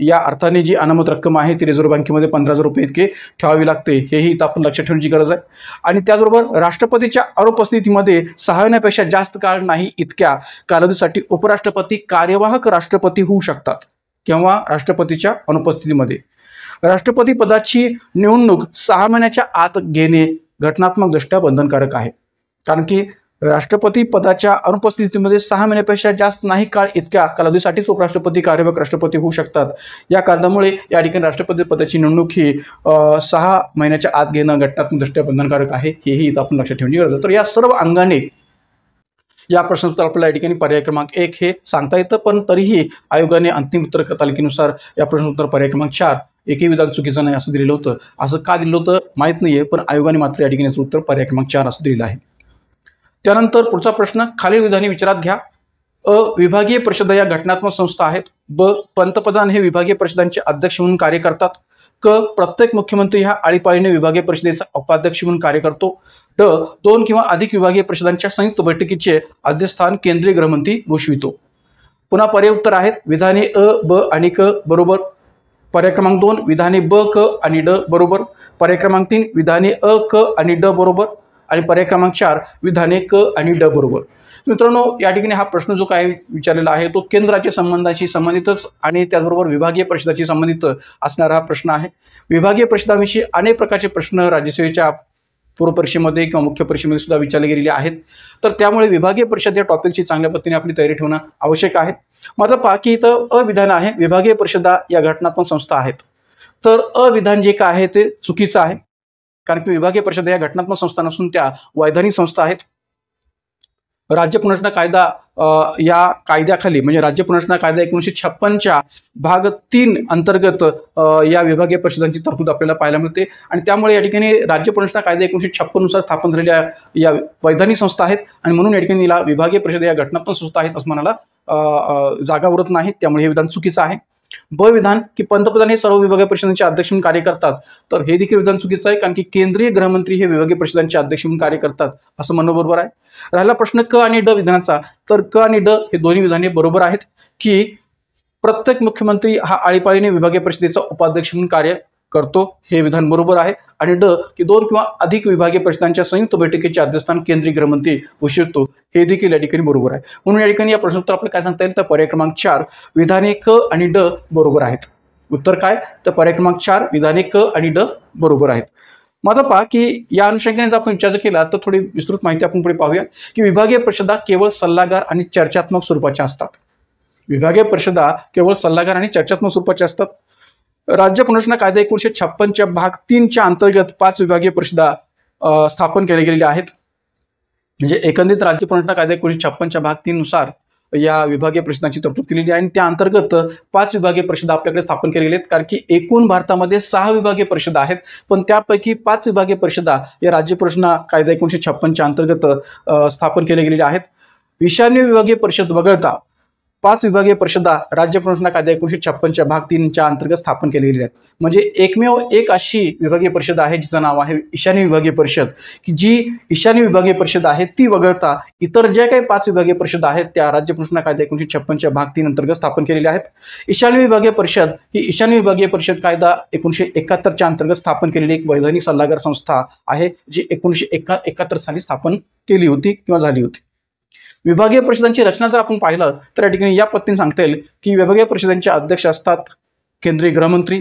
Speaker 1: या अर्थाने जी अनामत रक्कम आहे ती रिझर्व्ह बँकेमध्ये 15,000 रुपये इतके ठेवावी लागते. हेही इथं आपण लक्षात ठेवण्याची गरज आहे. आणि त्याचबरोबर राष्ट्रपतीच्या अनुपस्थितीमध्ये 6 महिन्यापेक्षा जास्त काळ नाही इतक्या कालावधीसाठी उपराष्ट्रपती कार्यवाहक राष्ट्रपती होऊ शकतात. केव्हा? राष्ट्रपतीच्या अनुपस्थितीमध्ये. राष्ट्रपती पदाची निवडणूक 6 महिन्याच्या आत घेणे घटनात्मकदृष्ट्या बंधनकारक आहे. कारण की राष्ट्रपती पदाच्या अनुपस्थितीमध्ये 6 महिन्यापेक्षा जास्त नाही काळ इतक्या कालावधीसाठीच उपराष्ट्रपती कार्यवाहक राष्ट्रपती होऊ शकतात. या कारणामुळे या ठिकाणी राष्ट्रपती पदाची निवडणूक ही 6 महिन्याच्या आत घेणं घटनात्मकदृष्ट्या बंधनकारक आहे. हेही इथं आपण लक्षात ठेवण्याची गरज आहे. तर या सर्व अंगाने या प्रश्नाचं आपल्याला या ठिकाणी पर्याय क्रमांक 1 हे सांगता येतं, पण तरीही आयोगाने अंतिम उत्तर तालिकेनुसार या प्रश्नोत्तर पर्याय क्रमांक 4 एकही विधान चुकीचं नाही असं दिलेलं होतं. असं का दिलं होतं माहीत नाहीये, पण आयोगाने मात्र या ठिकाणी उत्तर पर्याय क्रमांक 4 असं दिलेलं आहे. त्यानंतर पुढचा प्रश्न खालील विधाने विचारात घ्या. अ. विभागीय परिषदा या घटनात्मक संस्था आहेत. ब. पंतप्रधान हे विभागीय परिषदांचे अध्यक्ष म्हणून कार्य करतात. क. प्रत्येक मुख्यमंत्री हा आळीपाळीने विभागीय परिषदेचा उपाध्यक्ष म्हणून कार्य करतो. ड. 2 किंवा अधिक विभागीय परिषदांच्या संयुक्त बैठकीचे अध्यक्षस्थान केंद्रीय गृहमंत्री भूषवितो. पुन्हा पर्याय उत्तर आहेत. विधाने अ, ब आणि क बरोबर. पर्याय क्रमांक 2 विधाने ब, क आणि ड बरोबर. पर्याय क्रमांक 3 विधाने अ, क आणि ड बरोबर. आणि पर्याय क्रमांक 4 विधाने क आणि ड बरोबर. मित्रांनो, या ठिकाणी हा प्रश्न जो काय विचारलेला आहे तो केंद्राच्या संबंधाशी संबंधितच आणि त्याचबरोबर विभागीय परिषदाशी संबंधित असणारा हा प्रश्न आहे. विभागीय परिषदाविषयी अनेक प्रकारचे प्रश्न राज्यसेवेच्या पूर्वपरीक्षेमध्ये किंवा मुख्य परीक्षेमध्ये सुद्धा विचारले गेलेले आहेत. तर त्यामुळे विभागीय परिषद या टॉपिकची चांगल्या पद्धतीने आपली तयारी ठेवणं आवश्यक आहे. मात्र पहा की इथं अविधान आहे. विभागीय परिषदा या घटनात्मक संस्था आहेत. तर अविधान जे काय आहे ते चुकीचं आहे, कारण की विभागीय परिषदा या घटनात्मक संस्था नसून त्या वैधानिक संस्था आहेत. राज्य पुनर्रचना कायदा या कायद्याखाली म्हणजे राज्य पुनर्रचना कायदा 1956च्या भाग 3 अंतर्गत या विभागीय परिषदांची तरतूद आपल्याला पाहायला मिळते आणि त्यामुळे या ठिकाणी राज्य पुनर्रचना कायदा 1956 नुसार स्थापन झालेल्या या वैधानिक संस्था आहेत आणि म्हणून या ठिकाणी याला विभागीय परिषद या घटनात्मक संस्था आहेत असं म्हणायला जागा उरत नाही. त्यामुळे हे विधान चुकीचं आहे. ब विधान की पंतप्रधान हे सर्व विभागीय परिषदांचे अध्यक्ष म्हणून कार्य करतात. तर हे देखील विधान चुकीचं आहे, कारण की केंद्रीय गृहमंत्री हे विभागीय परिषदांचे अध्यक्ष म्हणून कार्य करतात असं म्हणणं बरोबर आहे. राहिला प्रश्न क आणि ड विधानाचा. तर क आणि ड हे दोन्ही विधाने बरोबर आहेत की प्रत्येक मुख्यमंत्री हा आळीपाळीने विभागीय परिषदेचा उपाध्यक्ष म्हणून कार्य करतो. हे विधान बरोबर आहे. आणि ड की 2 किंवा अधिक विभागीय परिषदांच्या संयुक्त बैठकीचे अध्यक्षस्थान केंद्रीय गृहमंत्री भूषवितो. हे देखील या ठिकाणी बरोबर आहे. म्हणून या ठिकाणी या प्रश्नोत्तर आपल्याला काय सांगता येईल तर पर्याय क्रमांक 4 विधाने क आणि ड बरोबर आहेत. उत्तर काय तर पर्याय क्रमांक 4 विधाने क आणि ड बरोबर आहेत. मग आता पहा की या अनुषंगाने जर आपण विचार केला तर थोडी विस्तृत माहिती आपण पुढे पाहूया की विभागीय परिषदा केवळ सल्लागार आणि चर्चात्मक स्वरूपाच्या असतात. विभागीय परिषदा केवळ सल्लागार आणि चर्चात्मक स्वरूपाच्या असतात. राज्य पुनर्रचना कायदा 1956च्या भाग 3च्या अंतर्गत 5 विभागीय परिषदा स्थापन केल्या गेलेल्या आहेत. म्हणजे एकंदरीत राज्य पुनर्रचना कायदा 1956च्या भाग 3 नुसार या विभागीय परिषदांची तरतूद केलेली आहे आणि त्या अंतर्गत 5 विभागीय परिषदा आपल्याकडे स्थापन केलेल्या आहेत. कारण की एकूण भारतामध्ये 6 विभागीय परिषदा आहेत, पण त्यापैकी 5 विभागीय परिषदा या राज्य पुनर्रचना कायदा 1956च्या अंतर्गत स्थापन केल्या गेलेल्या आहेत. ईशान्य विभागीय परिषद वगळता 5 विभागीय परिषदा राज्य पुनर्रचना कायदा 1956 भाग 3 अंतर्गत स्थापन केल्या गेल्या आहेत। म्हणजे एकमेव एक अशी विभागीय परिषद आहे जिचं नाव आहे ईशान्य विभागीय परिषद, की जी ईशान्य विभागीय परिषद आहे ती वगळता इतर ज्या काही 5 विभागीय परिषद आहेत त्या राज्य पुनर्रचना कायदा 1956 भाग 3 अंतर्गत स्थापन केलेल्या आहेत। ईशान्य विभागीय परिषद ही ईशान्य विभागीय परिषद कायदा 1971 अंतर्गत स्थापन केलेली एक वैधानिक सल्लागार संस्था आहे, जी 1971 साली स्थापन केली होती किंवा झाली होती। विभागीय परिषदांची रचना जर आपण पाहिलं तर या ठिकाणी या पद्धतीने सांगता येईल की विभागीय परिषदांचे अध्यक्ष असतात केंद्रीय गृहमंत्री,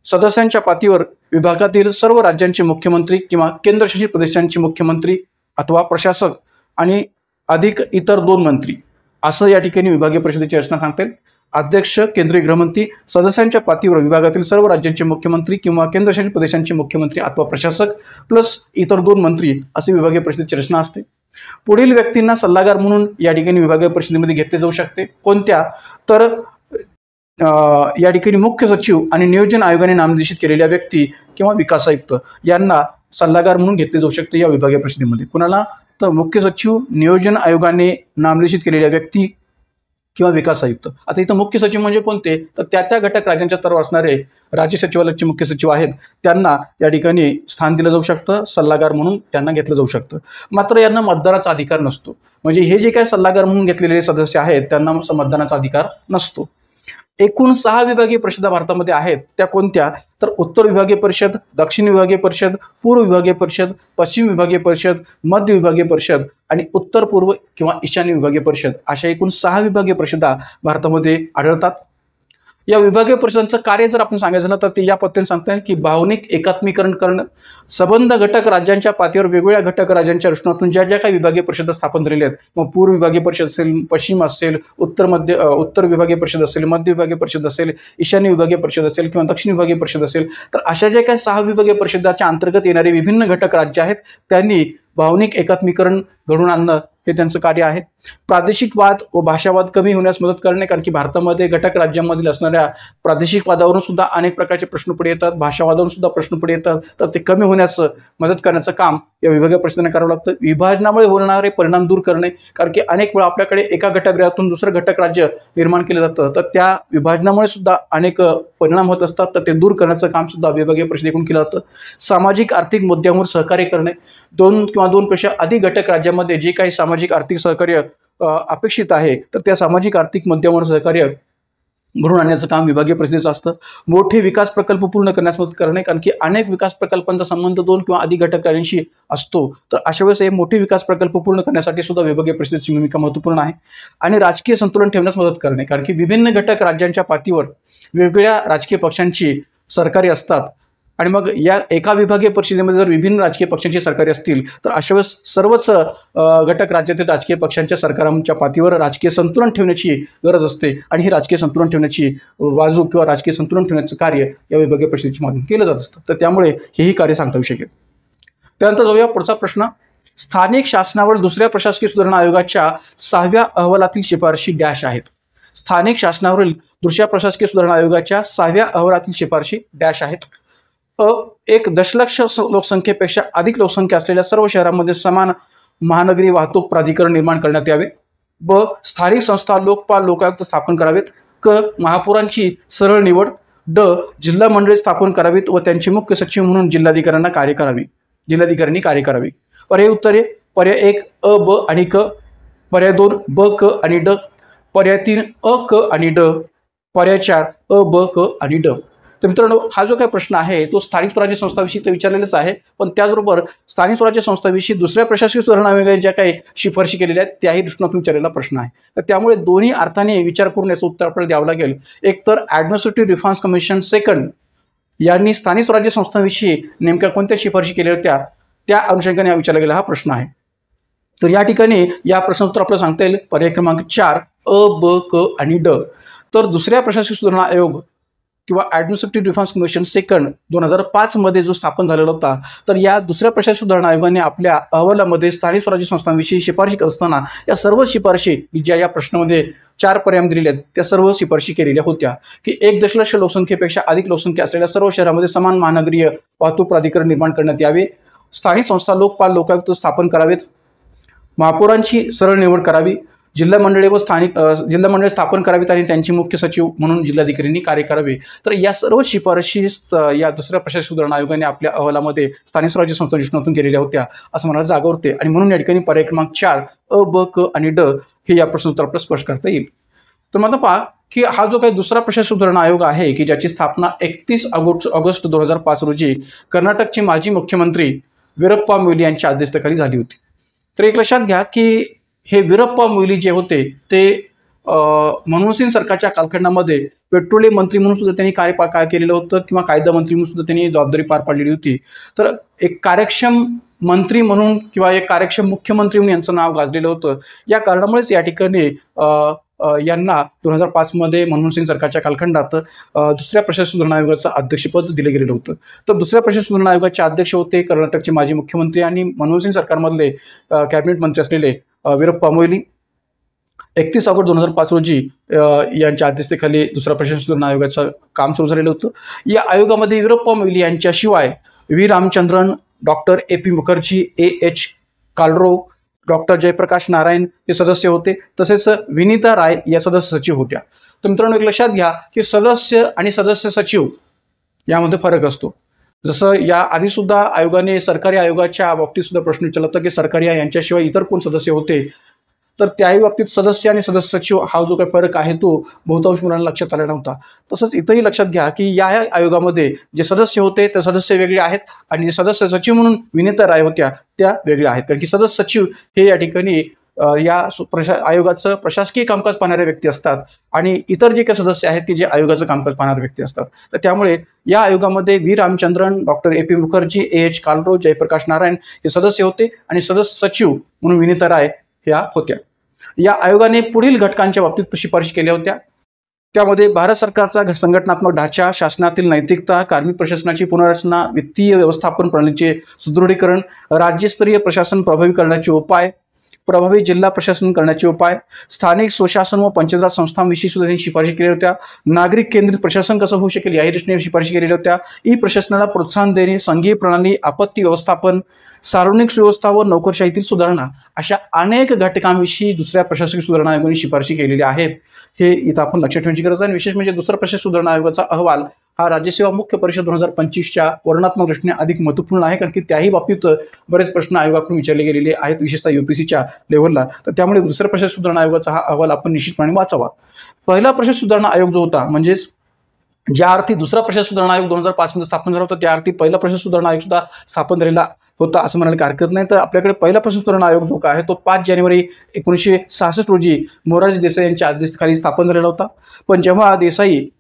Speaker 1: सदस्यांच्या पातळीवर विभागातील सर्व राज्यांचे मुख्यमंत्री किंवा केंद्रशासित प्रदेशांचे मुख्यमंत्री अथवा प्रशासक आणि अधिक इतर 2 मंत्री, असं या ठिकाणी विभागीय परिषदेची रचना सांगता येईल। अध्यक्ष केंद्रीय गृहमंत्री, सदस्यांच्या पातळीवर विभागातील सर्व राज्यांचे मुख्यमंत्री किंवा केंद्रशासित प्रदेशांचे मुख्यमंत्री अथवा प्रशासक प्लस इतर 2 मंत्री अशी विभागीय परिषदेची रचना असते। पुढील व्यक्तींना सल्लागार म्हणून या ठिकाणी विभागीय परिषदेमध्ये घेतले जाऊ शकते। कोणत्या तर या ठिकाणी मुख्य सचिव आणि नियोजन आयोगाने नामनिर्देशित केलेल्या व्यक्ती किंवा विकास आयुक्त यांना सल्लागार म्हणून घेतले जाऊ शकते या विभागीय परिषदेमध्ये। कुणाला तर मुख्य सचिव, नियोजन आयोगाने नामनिर्देशित केलेल्या व्यक्ती किंवा विकास आयुक्त। आता इथं मुख्य सचिव म्हणजे कोणते तर त्या घटक राज्यांच्या स्तरावर असणारे राज्य सचिवालयाचे मुख्य सचिव आहेत, त्यांना या ठिकाणी स्थान दिलं जाऊ शकतं, सल्लागार म्हणून त्यांना घेतलं जाऊ शकतं। मात्र यांना मतदानाचा अधिकार नसतो, म्हणजे हे जे काही सल्लागार म्हणून घेतलेले सदस्य आहेत त्यांना मतदानाचा अधिकार नसतो। एकूण 6 विभागीय परिषदा भारतामध्ये आहेत, त्या कोणत्या तर उत्तर विभागीय परिषद, दक्षिण विभागीय परिषद, पूर्व विभागीय परिषद, पश्चिम विभागीय परिषद, मध्य विभागीय परिषद आणि उत्तर पूर्व किंवा ईशान्य विभागीय परिषद अशा एकूण 6 विभागीय परिषदा भारतामध्ये आढळतात। या विभागीय परिषदांचं कार्य जर आपण सांगायचं झालं तर ते या पद्धतीने सांगता येईल की भावनिक एकात्मीकरण करणं, संबंध घटक राज्यांच्या पातळीवर वेगवेगळ्या घटक राज्यांच्या रचनातून ज्या काही विभागीय परिषदा स्थापन झालेल्या आहेत, मग पूर्व विभागीय परिषद असेल, पश्चिम असेल, उत्तर विभागीय परिषद असेल, मध्य विभागीय परिषद असेल, ईशान्य विभागीय परिषद असेल किंवा दक्षिण विभागीय परिषद असेल, तर अशा ज्या काही 6 विभागीय परिषदाच्या अंतर्गत येणारे विभिन्न घटक राज्य आहेत त्यांनी भावनिक एकात्मीकरण घडवून आणणं हे त्यांचं कार्य आहे। प्रादेशिक वाद व भाषावाद कमी होण्यास मदत करणे, कारण की भारतामध्ये घटक राज्यांमधील असणाऱ्या प्रादेशिक वादावरून सुद्धा अनेक प्रकारचे प्रश्न पुढे येतात, भाषावादावरून सुद्धा प्रश्न पुढे येतात, तर ते कमी होण्यास मदत करण्याचं काम या विभागीय परिषदेने करावं लागतं। विभाजनामुळे होणारे परिणाम दूर करणे, कारण की अनेक वेळा आपल्याकडे एका घटक राज्यातून दुसरं घटक राज्य निर्माण केलं जातं, तर त्या विभाजनामुळे सुद्धा अनेक परिणाम होत असतात, तर ते दूर करण्याचं काम सुद्धा विभागीय परिषदेकडून केलं जातं। सामाजिक आर्थिक मुद्द्यांवर सहकार्य करणे, 2 किंवा 2 पेक्षा अधिक घटक राज्यामध्ये जे काही सामाजिक आर्थिक सहकार्य अपेक्षित आहे तर त्या सामाजिक आर्थिक मुद्द्यांवर सहकार्य घडवून आणण्याचं काम विभागीय परिषदेचं असतं। मोठे विकास प्रकल्प पूर्ण करण्यास मदत करणे, कारण की अनेक विकास प्रकल्पांचा संबंध 2 किंवा अधिक घटक राज्यांशी असतो, तर अशा वेळेस हे मोठे विकास प्रकल्प पूर्ण करण्यासाठी सुद्धा विभागीय परिषदेची भूमिका महत्त्वपूर्ण आहे। आणि राजकीय संतुलन ठेवण्यास मदत करणे, कारण की विभिन्न घटक राज्यांच्या पातळीवर वेगवेगळ्या राजकीय पक्षांची सरकारी असतात आणि मग या एका विभागीय परिषदेमध्ये जर विभिन्न राजकीय पक्षांची सरकारी असतील तर अशा वेळेस सर्वच घटक राज्यातील राजकीय पक्षांच्या सरकारांच्या पातळीवर राजकीय संतुलन ठेवण्याची गरज असते आणि ही राजकीय संतुलन ठेवण्याची बाजू किंवा राजकीय संतुलन ठेवण्याचं कार्य या विभागीय परिषदेच्या माध्यमातून केलं जात असतं, तर त्यामुळे हेही कार्य सांगता येऊ शकेल। त्यानंतर जाऊया पुढचा प्रश्न, स्थानिक शासनावर दुसऱ्या प्रशासकीय सुधारणा आयोगाच्या 6व्या अहवालातील शिफारशी डॅश आहेत। स्थानिक शासनावरील दुसऱ्या प्रशासकीय सुधारणा आयोगाच्या 6व्या अहवालातील शिफारशी डॅश आहेत। 1 दशलक्ष लोकसंख्येपेक्षा अधिक लोकसंख्या असलेल्या सर्व शहरांमध्ये समान महानगरी वाहतूक प्राधिकरण निर्माण करण्यात यावे। ब स्थानिक संस्था लोकपाल लोकायुक्त स्थापन करावेत। क महापौरांची सरळ निवड। ड जिल्हा मंडळे स्थापन करावीत व त्यांचे मुख्य सचिव म्हणून जिल्हाधिकाऱ्यांनी कार्य करावे। पर्याय उत्तरे, पर्याय 1 अ ब आणि क, पर्याय 2 ब क आणि ड, पर्याय 3 अ क आणि ड, पर्याय 4 अ ब क आणि ड। तर मित्रांनो, हा जो काही प्रश्न आहे तो स्थानिक स्वराज्य संस्थाविषयी तर विचारलेलाच आहे, पण त्याचबरोबर स्थानिक स्वराज्य संस्थाविषयी दुसऱ्या प्रशासकीय सुधारणा आयोगाने ज्या काही शिफारशी केलेल्या आहेत त्याही दृष्टीने विचारलेला प्रश्न आहे। तर त्यामुळे दोन्ही अर्थाने विचार करून याचं उत्तर आपल्याला द्यावं लागेल। एक तर ॲडमिनिस्ट्रेटिव्ह रिफॉर्म्स कमिशन सेकंड यांनी स्थानिक स्वराज्य संस्थांविषयी नेमक्या कोणत्या शिफारशी केल्या होत्या त्या अनुषंगाने विचारला गेला हा प्रश्न आहे। तर या ठिकाणी या प्रश्नाचं उत्तर आपल्याला सांगता येईल पर्याय क्रमांक 4 अ ब क आणि ड। तर दुसऱ्या प्रशासकीय सुधारणा आयोग किंवा ॲडमिनिस्ट्रेटिव्ह रिफॉर्म्स कमिशन सेकंड 2005 मध्ये जो स्थापन झालेला होता, तर या दुसऱ्या प्रशासकीय सुधारणा आयोगाने आपल्या अहवालामध्ये स्थानिक स्वराज्य संस्थांविषयी शिफारशी करत असताना या सर्व शिफारशी ज्या या प्रश्नामध्ये 4 पर्याय दिलेले आहेत त्या सर्व शिफारशी केलेल्या होत्या की 1 दशलक्ष लोकसंख्येपेक्षा अधिक लोकसंख्या असलेल्या सर्व शहरांमध्ये समान महानगरीय वाहतूक प्राधिकरण निर्माण करण्यात यावे, स्थानिक संस्था लोकपाल लोकायुक्त स्थापन करावेत, महापौरांची सरळ निवड करावी, जिल्हा मंडळे व स्थानिक जिल्हा मंडळे स्थापन करावीत आणि त्यांचे मुख्य सचिव म्हणून जिल्हाधिकाऱ्यांनी कार्य करावे. तर या सर्व शिफारशी या दुसऱ्या प्रशासकीय सुधारणा आयोगाने आपल्या अहवालामध्ये स्थानिक स्वराज्य संस्था दृष्टिकोनातून केलेल्या होत्या असं मला जागा होते. आणि म्हणून या ठिकाणी पर्याय क्रमांक 4 अ, ब, क आणि ड हे या प्रश्नोत्तर आपल्याला स्पष्ट करता येईल. तर मग आता पहा की हा जो काही दुसरा प्रशासकीय सुधारणा आयोग आहे की ज्याची स्थापना 31 ऑगस्ट 2005 रोजी कर्नाटकचे माजी मुख्यमंत्री वीरप्पा मोइली यांच्या अध्यक्षतेखाली झाली होती. तर एक लक्षात घ्या की हे वीरप्पा मोइली जे होते ते मनमोहन सिंग सरकारच्या कालखंडामध्ये पेट्रोलियम मंत्री म्हणून सुद्धा त्यांनी काय केलेलं होतं किंवा कायदा मंत्री म्हणून सुद्धा त्यांनी जबाबदारी पार पाडलेली होती. तर एक कार्यक्षम मंत्री म्हणून किंवा एक कार्यक्षम मुख्यमंत्री म्हणून यांचं नाव गाजलेलं होतं. या कारणामुळेच या ठिकाणी यांना 2005 मध्ये मनमोहन सिंग सरकारच्या कालखंडात दुसऱ्या प्रशासकीय सुधारणा आयोगाचं अध्यक्षपद दिलं गेलेलं होतं. तर दुसऱ्या प्रशासकीय सुधारणा आयोगाचे अध्यक्ष होते कर्नाटकचे माजी मुख्यमंत्री आणि मनमोहन सिंग सरकारमधले कॅबिनेट मंत्री असलेले वीरप्पा मोइली. 31 ऑगस्ट 2005 रोजी यांच्या अध्यक्षतेखाली दुसऱ्या प्रशासकीय सुधारणा आयोगाचं काम सुरू झालेलं होतं. या आयोगामध्ये वीरप्पा मोइली यांच्याशिवाय V Ramachandran, doctor AP Mukherjee, AH Kalro, doctor Jayaprakash Narayan हे सदस्य होते. तसेच विनीता राय या सदस्य सचिव होत्या. तर मित्रांनो एक लक्षात घ्या की सदस्य आणि सदस्य सचिव यामध्ये फरक असतो. जसं या आधीसुद्धा आयोगाने सरकारी आयोगाच्या बाबतीत सुद्धा प्रश्न विचारला होता की सरकारी यांच्याशिवाय इतर कोण सदस्य होते. तर त्याही बाबतीत सदस्य आणि सदस्य सचिव हा जो काही फरक आहे तो बहुतांश मुलांना लक्षात आला नव्हता. तसंच इथंही लक्षात घ्या की या आयोगामध्ये जे सदस्य होते ते सदस्य वेगळे आहेत आणि जे सदस्य सचिव म्हणून विनीता राय होत्या त्या वेगळ्या आहेत. कारण की सदस्य सचिव हे या ठिकाणी या आयोगाचं प्रशासकीय कामकाज पाहणारे व्यक्ती असतात आणि इतर जे काही सदस्य आहेत की जे आयोगाचं कामकाज पाहणारे व्यक्ती असतात. तर त्यामुळे या आयोगामध्ये V Ramachandran, doctor AP Mukherjee, AH Kalro, Jayaprakash Narayan हे सदस्य होते आणि सदस्य सचिव म्हणून विनीता राय ह्या होत्या. या आयोगाने पुढील घटकांच्या बाबतीत शिफारशी केल्या होत्या. त्यामध्ये भारत सरकारचा संघटनात्मक ढाचा, शासनातील नैतिकता, कार्मिक प्रशासनाची पुनर्रचना, वित्तीय व्यवस्थापन प्रणालीचे सुदृढीकरण, राज्यस्तरीय प्रशासन प्रभावी करण्याचे उपाय, प्रभावी जिल्हा प्रशासन करण्याचे उपाय, स्थानिक स्वशासन व पंचायत राज संस्थांविषयी सुद्धा त्यांनी शिफारशी केल्या होत्या. नागरिक केंद्रित प्रशासन कसं होऊ शकेल याही दृष्टीने शिफारशी केलेल्या होत्या. ई प्रशासनाला प्रोत्साहन देणे, संघीय प्रणाली, आपत्ती व्यवस्थापन, सार्वजनिक सुव्यवस्था व नोकरशाहीतील सुधारणा अशा अनेक घटकांविषयी दुसऱ्या प्रशासकीय सुधारणा आयोगाने शिफारशी केलेल्या आहेत. हे इथं आपण लक्षात ठेवण्याची गरज आहे. आणि विशेष म्हणजे दुसरा प्रशासकीय सुधारणा आयोगाचा अहवाल हा राज्यसेवा मुख्य परिषद 2025च्या वर्णनात्मक दृष्टीने अधिक महत्त्वपूर्ण आहे. कारण की त्याही बाबतीत बरेच प्रश्न आयोगाकडून विचारले गेलेले आहेत, विशेषतः UPSCच्या लेव्हलला. तर त्यामुळे दुसऱ्या प्रशासकीय सुधारणा आयोगाचा हा अहवाल आपण निश्चितपणे वाचावा. पहिला प्रशासकीय सुधारणा आयोग जो होता म्हणजेच ज्या अर्थी दुसरा प्रशासकीय सुधारणा आयोग 2005 मध्ये स्थापन झाला होता त्या अर्थी पहिला प्रशासकीय सुधारणा आयोग सुद्धा स्थापन झालेला होता असं म्हणायला हरकत नाही. तर आपल्याकडे पहिला प्रशासकीय सुधारणा आयोग जो आहे तो 5 जानेवारी 1966 रोजी मोरारजी देसाई यांच्या अध्यक्षतेखाली स्थापन झालेला होता. पण जेव्हा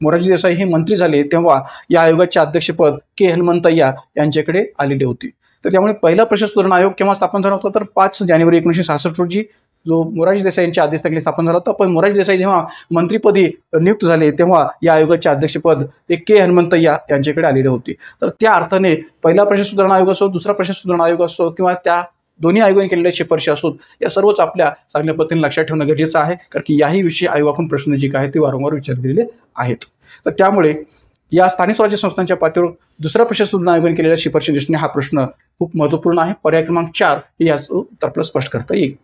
Speaker 1: मोरारजी देसाई हे मंत्री झाले तेव्हा या आयोगाचे अध्यक्षपद K हनुमंतय्या यांच्याकडे आलेले होते. तर त्यामुळे पहिला प्रशासकीय सुधारणा आयोग केव्हा स्थापन झाला होता तर 5 जानेवारी 1966 रोजी जो मोरारजी देसाई यांच्या अध्यक्षतेखाली स्थापन झाला होता. पण मोरारजी देसाई जेव्हा मंत्रिपदी नियुक्त झाले तेव्हा या आयोगाचे अध्यक्षपद K हनुमंतय्या यांच्याकडे आलेले होते. तर त्या अर्थाने पहिला प्रशासकीय सुधारणा आयोग असो, दुसरा प्रशासकीय सुधारणा आयोग असो किंवा त्या दोन्ही आयोगाने केलेल्या शिफारशी असोत या सर्वच आपल्या चांगल्या पद्धतीने लक्षात ठेवणं गरजेचं आहे. कारण की याही विषयी आयोगाकडून प्रश्न जे काय ते वारंवार विचारलेले आहेत. तर त्यामुळे या स्थानिक स्वराज्य संस्थांच्या पातळीवर दुसऱ्या प्रशासकीय सुधारणा आयोगाने केलेल्या शिफारशी दृष्टीने हा प्रश्न खूप महत्त्वपूर्ण आहे. पर्याय क्रमांक 4 हे याचं उत्तर आपल्याला स्पष्ट करता येईल.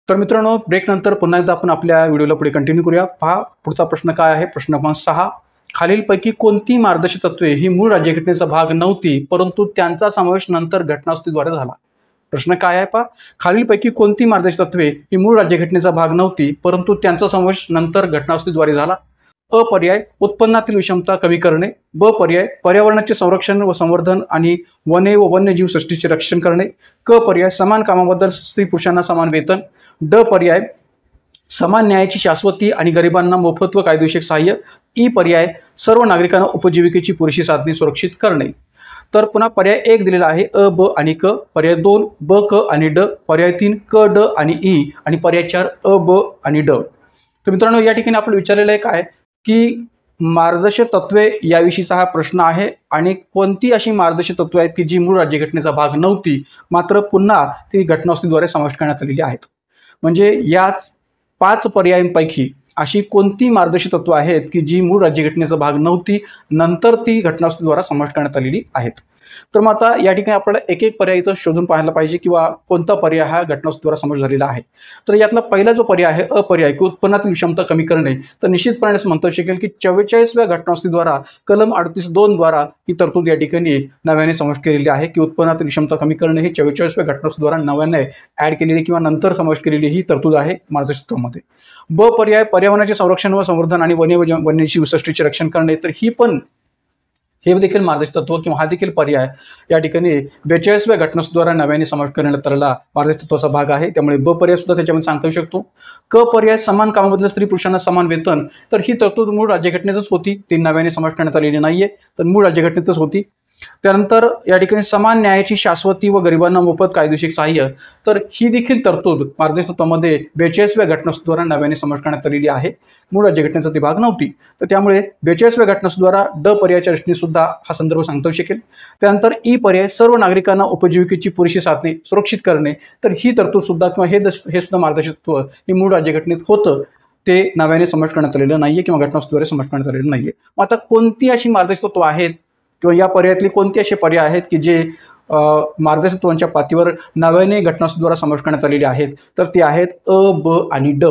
Speaker 1: तर मित्रांनो, ब्रेकनंतर पुन्हा एकदा आपण आपल्या व्हिडिओला पुढे कंटिन्यू करूया. पहा पुढचा प्रश्न काय आहे. प्रश्न क्रमांक 6. खालीलपैकी कोणती मार्गदर्शक तत्त्वे ही मूळ राज्यघटनेचा भाग नव्हती, परंतु त्यांचा समावेश नंतर घटनादुरुस्तीद्वारे झाला? प्रश्न काय आहे पहा. खालीलपैकी कोणती मार्गदर्शक तत्त्वे ही मूळ राज्यघटनेचा भाग नव्हती, परंतु त्यांचा समावेश नंतर घटनादुरुस्तीद्वारे झाला? अ पर्याय उत्पन्नातील विषमता कमी करणे. ब पर्याय पर्यावरणाचे संरक्षण व संवर्धन आणि वने व वन्यजीव सृष्टीचे रक्षण करणे. क पर्याय समान कामाबद्दल स्त्री पुरुषांना समान वेतन. ड पर्याय समान न्यायाची शाश्वती आणि गरिबांना मोफत व कायदेशीर सहाय्य. ई पर्याय सर्व नागरिकांना उपजीविकेची पुरेशी साधने सुरक्षित करणे. तर पुन्हा पर्याय 1 दिलेला आहे अ, ब आणि क. पर्याय 2 ब, क आणि ड. पर्याय 3 क, ड आणि ई. आणि पर्याय 4 अ, ब आणि ड. तर मित्रांनो, या ठिकाणी आपण विचारलेलं आहे काय की मार्गदर्शक तत्त्वे याविषयीचा हा प्रश्न आहे आणि कोणती अशी मार्गदर्शक तत्त्वे आहेत की जी मूळ राज्यघटनेचा भाग नव्हती, मात्र पुन्हा ती घटनादुरुस्तीद्वारे समाविष्ट करण्यात आलेली आहेत. म्हणजे या 5 पर्यायांपैकी अशी कोणती मार्गदर्शक तत्त्वे आहेत की जी मूळ राज्यघटनेचा भाग नव्हती, नंतर ती घटनादुरुस्तीद्वारे समाविष्ट करण्यात आलेली आहेत? तर मग आता या ठिकाणी आपल्याला एक एक पर्याय इथं शोधून पाहायला पाहिजे किंवा कोणता पर्याय हा घटनादुरुस्तीद्वारे समाविष्ट झालेला आहे. तर यातला पहिला जो पर्याय आहे अपर्याय की उत्पन्नातील विषमता कमी करणे, तर निश्चितपणे असं म्हणता शकेल की 44व्या घटनादुरुस्तीद्वारा कलम 38(2) द्वारा ही तरतूद या ठिकाणी नव्याने समाविष्ट केलेली आहे की उत्पन्नातील विषमता कमी करणे ही 44व्या घटनादुरुस्तीद्वारा नव्याने ॲड केलेली किंवा नंतर समाविष्ट केलेली ही तरतूद आहे मार्गदर्शक तत्त्वामध्ये. ब पर्याय पर्यावरणाचे संरक्षण व संवर्धन आणि वन्यजीव सृष्टीचे रक्षण करणे, तर हे देखील मार्गदर्शक तत्व किंवा हा देखील पर्याय या ठिकाणी 42व्या घटनादुरुस्तीद्वारा नव्याने समाविष्ट करण्यात आलेला मार्गदर्शक तत्वाचा भाग आहे. त्यामुळे ब पर्याय सुद्धा त्याच्यामध्ये सांगता येऊ शकतो. क पर्याय समान कामाबद्दल स्त्री पुरुषांना समान वेतन, तर ही तरतूद मूळ राज्यघटनेतच होती, ती नव्याने समाविष्ट करण्यात आलेली नाहीये, तर मूळ राज्यघटनेतच होती. त्यानंतर या ठिकाणी समान न्यायाची शाश्वती व गरिबांना मोफत कायदेशीर सहाय्य, तर ही देखील तरतूद मार्गदर्शक तत्वामध्ये 42व्या घटनादुरुस्तीद्वारा नव्याने समाविष्ट करण्यात आलेली आहे. मूळ राज्यघटनेचा ती भाग नव्हती, तर त्यामुळे 42व्या घटनादुरुस्तीद्वारा ड पर्यायाच्या दृष्टीने सुद्धा हा संदर्भ सांगता येऊ शकेल. त्यानंतर ई पर्याय सर्व नागरिकांना उपजीविकेची पुरेशी साधने सुरक्षित करणे, तर ही तरतूद सुद्धा किंवा हे सुद्धा मार्गदर्शक तत्व हे मूळ राज्यघटनेत होतं, ते नव्याने समाविष्ट करण्यात आलेलं नाहीये किंवा घटनादुरुस्तीद्वारे समाविष्ट करण्यात आलेलं नाहीये. मग आता कोणती अशी मार्गदर्शक तत्व आहेत किंवा या पर्यायातले कोणते असे पर्याय आहेत की जे मार्गदर्शक तत्वांच्या पातळीवर नव्याने घटनादुरुस्तीद्वारा समाविष्ट करण्यात आलेले आहेत? तर ते आहेत अ, ब आणि ड.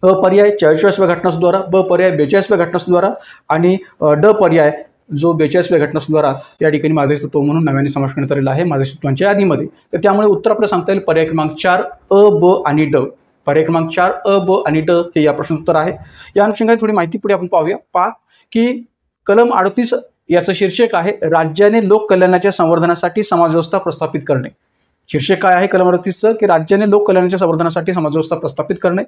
Speaker 1: अ पर्याय 44व्या घटनादुरुस्तीद्वारा, ब पर्याय 42व्या घटनादुरुस्तीद्वारा आणि ड पर्याय जो 42व्या घटनादुरुस्तीद्वारा या ठिकाणी मार्गदर्शक तत्व म्हणून नव्याने समाविष्ट करण्यात आलेला आहे मार्गदर्शक तत्वांच्या यादीमध्ये. तर त्यामुळे उत्तर आपल्याला सांगता येईल पर्याय क्रमांक 4 अ, ब आणि ड. पर्याय क्रमांक 4 अ, ब आणि ड हे या प्रश्नाचं उत्तर आहे. या अनुषंगाने थोडी माहिती पुढे आपण पाहूया. पहा की कलम 38 याचं शीर्षक आहे राज्याने लोककल्याणाच्या संवर्धनासाठी समाजव्यवस्था प्रस्थापित करणे. शीर्षक काय आहे कलम 38चं की राज्याने लोककल्याणाच्या संवर्धनासाठी समाजव्यवस्था प्रस्थापित करणे.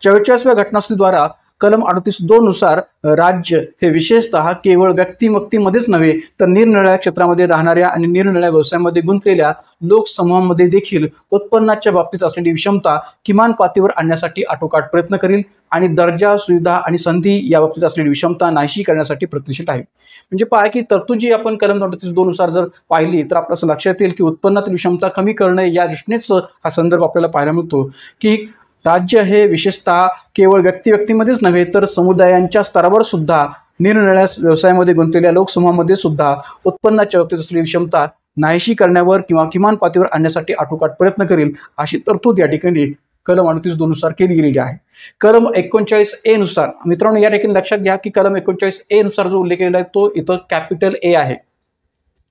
Speaker 1: 44व्या घटनादुरुस्तीद्वारा कलम 38(2) नुसार राज्य हे विशेषतः केवळ व्यक्तिमत्तेमध्येच नव्हे तर निरनिराळ्या क्षेत्रामध्ये राहणाऱ्या आणि निरनिराळ्या व्यवसायामध्ये गुंतलेल्या लोकसमूहांमध्ये देखील उत्पन्नाच्या बाबतीत असलेली विषमता किमान पातळीवर आणण्यासाठी आटोकाट प्रयत्न करील आणि दर्जा, सुविधा आणि संधी या बाबतीत असलेली विषमता नाहीशी करण्यासाठी प्रयत्नशील आहे. म्हणजे पहा की तरतूद जी आपण कलम 38(2) नुसार जर पाहिली तर आपल्याला असं लक्षात येईल की उत्पन्नातील विषमता कमी करणे या दृष्टीनेच हा संदर्भ आपल्याला पाहायला मिळतो की राज्य हे विशेषतः केवळ व्यक्तीमध्येच नव्हे तर समुदायांच्या स्तरावर सुद्धा निरनिराळ्या व्यवसायामध्ये गुंतलेल्या लोकसमूहामध्ये सुद्धा उत्पन्नाच्या बाबतीत असलेली विषमता नाहीशी करण्यावर किंवा किमान पातळीवर आणण्यासाठी आटोकाट प्रयत्न करेल अशी तरतूद या ठिकाणी कलम 38(2) नुसार केली गेलेली आहे. कलम 39A नुसार मित्रांनो या ठिकाणी लक्षात घ्या की कलम 39A नुसार जो उल्लेख केलेला आहे तो इथं कॅपिटल ए आहे.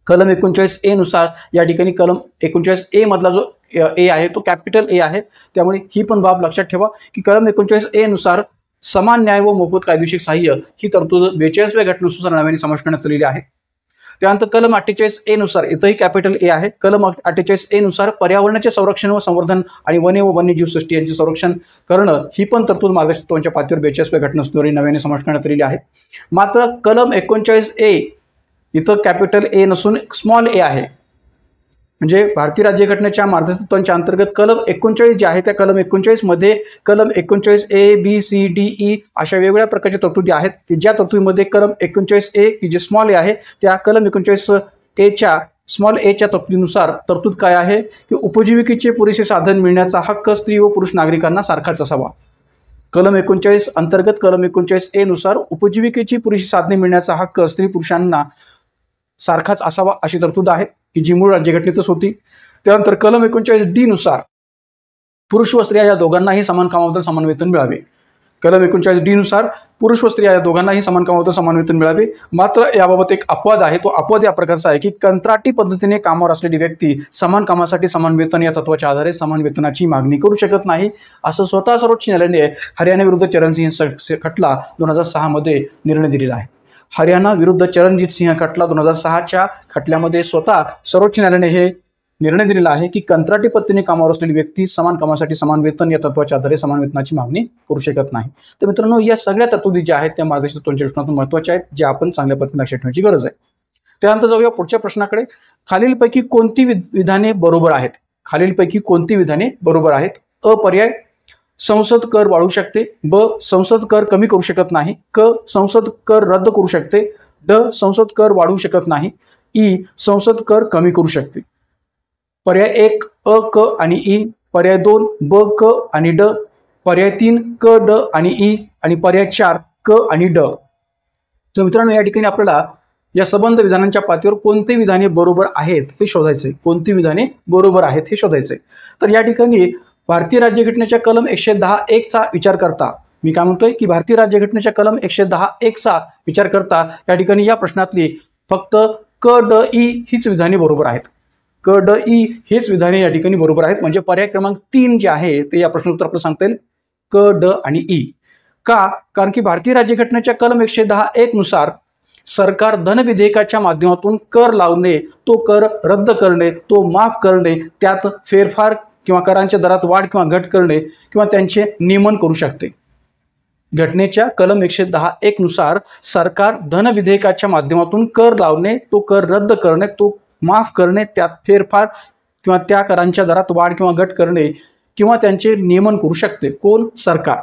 Speaker 1: कलम 39A नुसार या ठिकाणी कलम 39A मधला जो ए आहे तो कॅपिटल ए आहे. त्यामुळे ही पण बाब लक्षात ठेवा की कलम 39A नुसार समान न्याय व मोफत कायदेशीर सहाय्य ही तरतूद 42व्या घटनेनुसार नव्याने समाविष्ट करण्यात आलेली आहे. त्यानंतर कलम 48A नुसार इथंही कॅपिटल ए आहे. कलम 48A नुसार पर्यावरणाचे संरक्षण व संवर्धन आणि वने व वन्यजीव सृष्टी यांचे संरक्षण करणं ही पण तरतूद मार्गदर्शक तत्वांच्या पातळीवर 42व्या घटनेनुसार नव्याने समाविष्ट करण्यात आलेली आहे. मात्र कलम 39A इथं कॅपिटल ए नसून स्मॉल ए आहे. म्हणजे भारतीय राज्यघटनेच्या मार्गदर्शक तत्वांच्या अंतर्गत कलम 39 जे आहे त्या कलम 39 मध्ये कलम 39A, B, C, D, E अशा वेगवेगळ्या प्रकारच्या तरतुदी आहेत की ज्या तरतुदीमध्ये कलम 39A की जे स्मॉल ए आहे त्या कलम 39A स्मॉल एच्या तरतुदीनुसार तरतूद काय आहे की उपजीविकेचे पुरेसे साधन मिळण्याचा हक्क स्त्री व पुरुष नागरिकांना सारखाच असावा. कलम 39 अंतर्गत कलम 39A नुसार उपजीविकेची पुरेशी साधने मिळण्याचा हक्क स्त्री पुरुषांना सारखाच असावा अशी तरतूद आहे की जी मूळ राज्यघटनेतच होती. त्यानंतर कलम 39D नुसार पुरुष व स्त्रिया या दोघांनाही समान कामाबद्दल समान वेतन मिळावे. कलम 39D नुसार पुरुष व स्त्रिया या दोघांनाही समान कामाबद्दल समान वेतन मिळावे. मात्र याबाबत एक अपवाद आहे. तो अपवाद या प्रकारचा आहे की कंत्राटी पद्धतीने कामावर असलेली व्यक्ती समान कामासाठी समान वेतन या तत्वाच्या आधारे समान वेतनाची मागणी करू शकत नाही, असं स्वतः सर्वोच्च न्यायालयाने हरियाणा विरुद्ध चरणसिंह खटला 2006 मध्ये निर्णय दिलेला आहे. हरियाणा विरुद्ध चरणजीत सिंह खटला 2006च्या खटल्यामध्ये स्वतः सर्वोच्च न्यायालयाने हे निर्णय दिलेला आहे की कंत्राटी पद्धतीने कामावर असलेली व्यक्ती समान कामासाठी समान वेतन या तत्वाच्या आधारे समान वेतनाची मागणी करू शकत नाही. तर मित्रांनो, या सगळ्या तरतुदी ज्या आहेत त्या मार्गदर्शक तत्त्वांच्या दृष्टीने महत्त्वाच्या आहेत, ज्या आपण चांगल्या पद्धतीने लक्षात ठेवण्याची गरज आहे. त्यानंतर जाऊया पुढच्या प्रश्नाकडे. खालीलपैकी कोणती विधाने बरोबर आहेत? खालीलपैकी कोणती विधाने बरोबर आहेत? अ पर्याय, संसद कर वाढवू शकते. ब, संसद कर कमी करू शकत नाही. क, संसद कर रद्द करू शकते. ड, संसद कर वाढवू शकत नाही. ई, संसद कर कमी करू शकते. पर्याय 1 अ, क आणि ई. पर्याय 2 ब, क आणि ड. पर्याय 3 क, ड आणि ई. आणि पर्याय 4 क आणि ड. तर मित्रांनो, या ठिकाणी आपल्याला या संबंध विधानांच्या पातळीवर कोणती विधाने बरोबर आहेत हे शोधायचे. कोणती विधाने बरोबर आहेत हे शोधायचे. तर या ठिकाणी भारतीय राज्यघटनेच्या कलम 110(1) चा विचार करता, मी काय म्हणतोय की भारतीय राज्यघटनेच्या कलम 110(1) चा विचार करता या ठिकाणी या प्रश्नातली फक्त क, ड, ई हीच विधाने बरोबर आहेत. क, ड, ई हेच विधाने या ठिकाणी बरोबर आहेत. म्हणजे पर्याय क्रमांक 3 जे आहे ते या प्रश्नोत्तर आपल्याला सांगता येईल क, ड आणि ई. का? कारण की भारतीय राज्यघटनेच्या कलम 110(1) नुसार सरकार धन विधेयकाच्या माध्यमातून कर लावणे, तो कर रद्द करणे, तो माफ करणे, त्यात फेरफार किंवा करांच्या दरात वाढ किंवा घट करणे किंवा त्यांचे नियमन करू शकते. घटनेच्या कलम 110(1) नुसार सरकार धन विधेयकाच्या माध्यमातून कर लावणे, तो कर रद्द करणे, तो माफ करणे, त्यात फेरफार किंवा त्या करांच्या दरात वाढ किंवा घट करणे किंवा त्यांचे नियमन करू शकते. कोण? सरकार.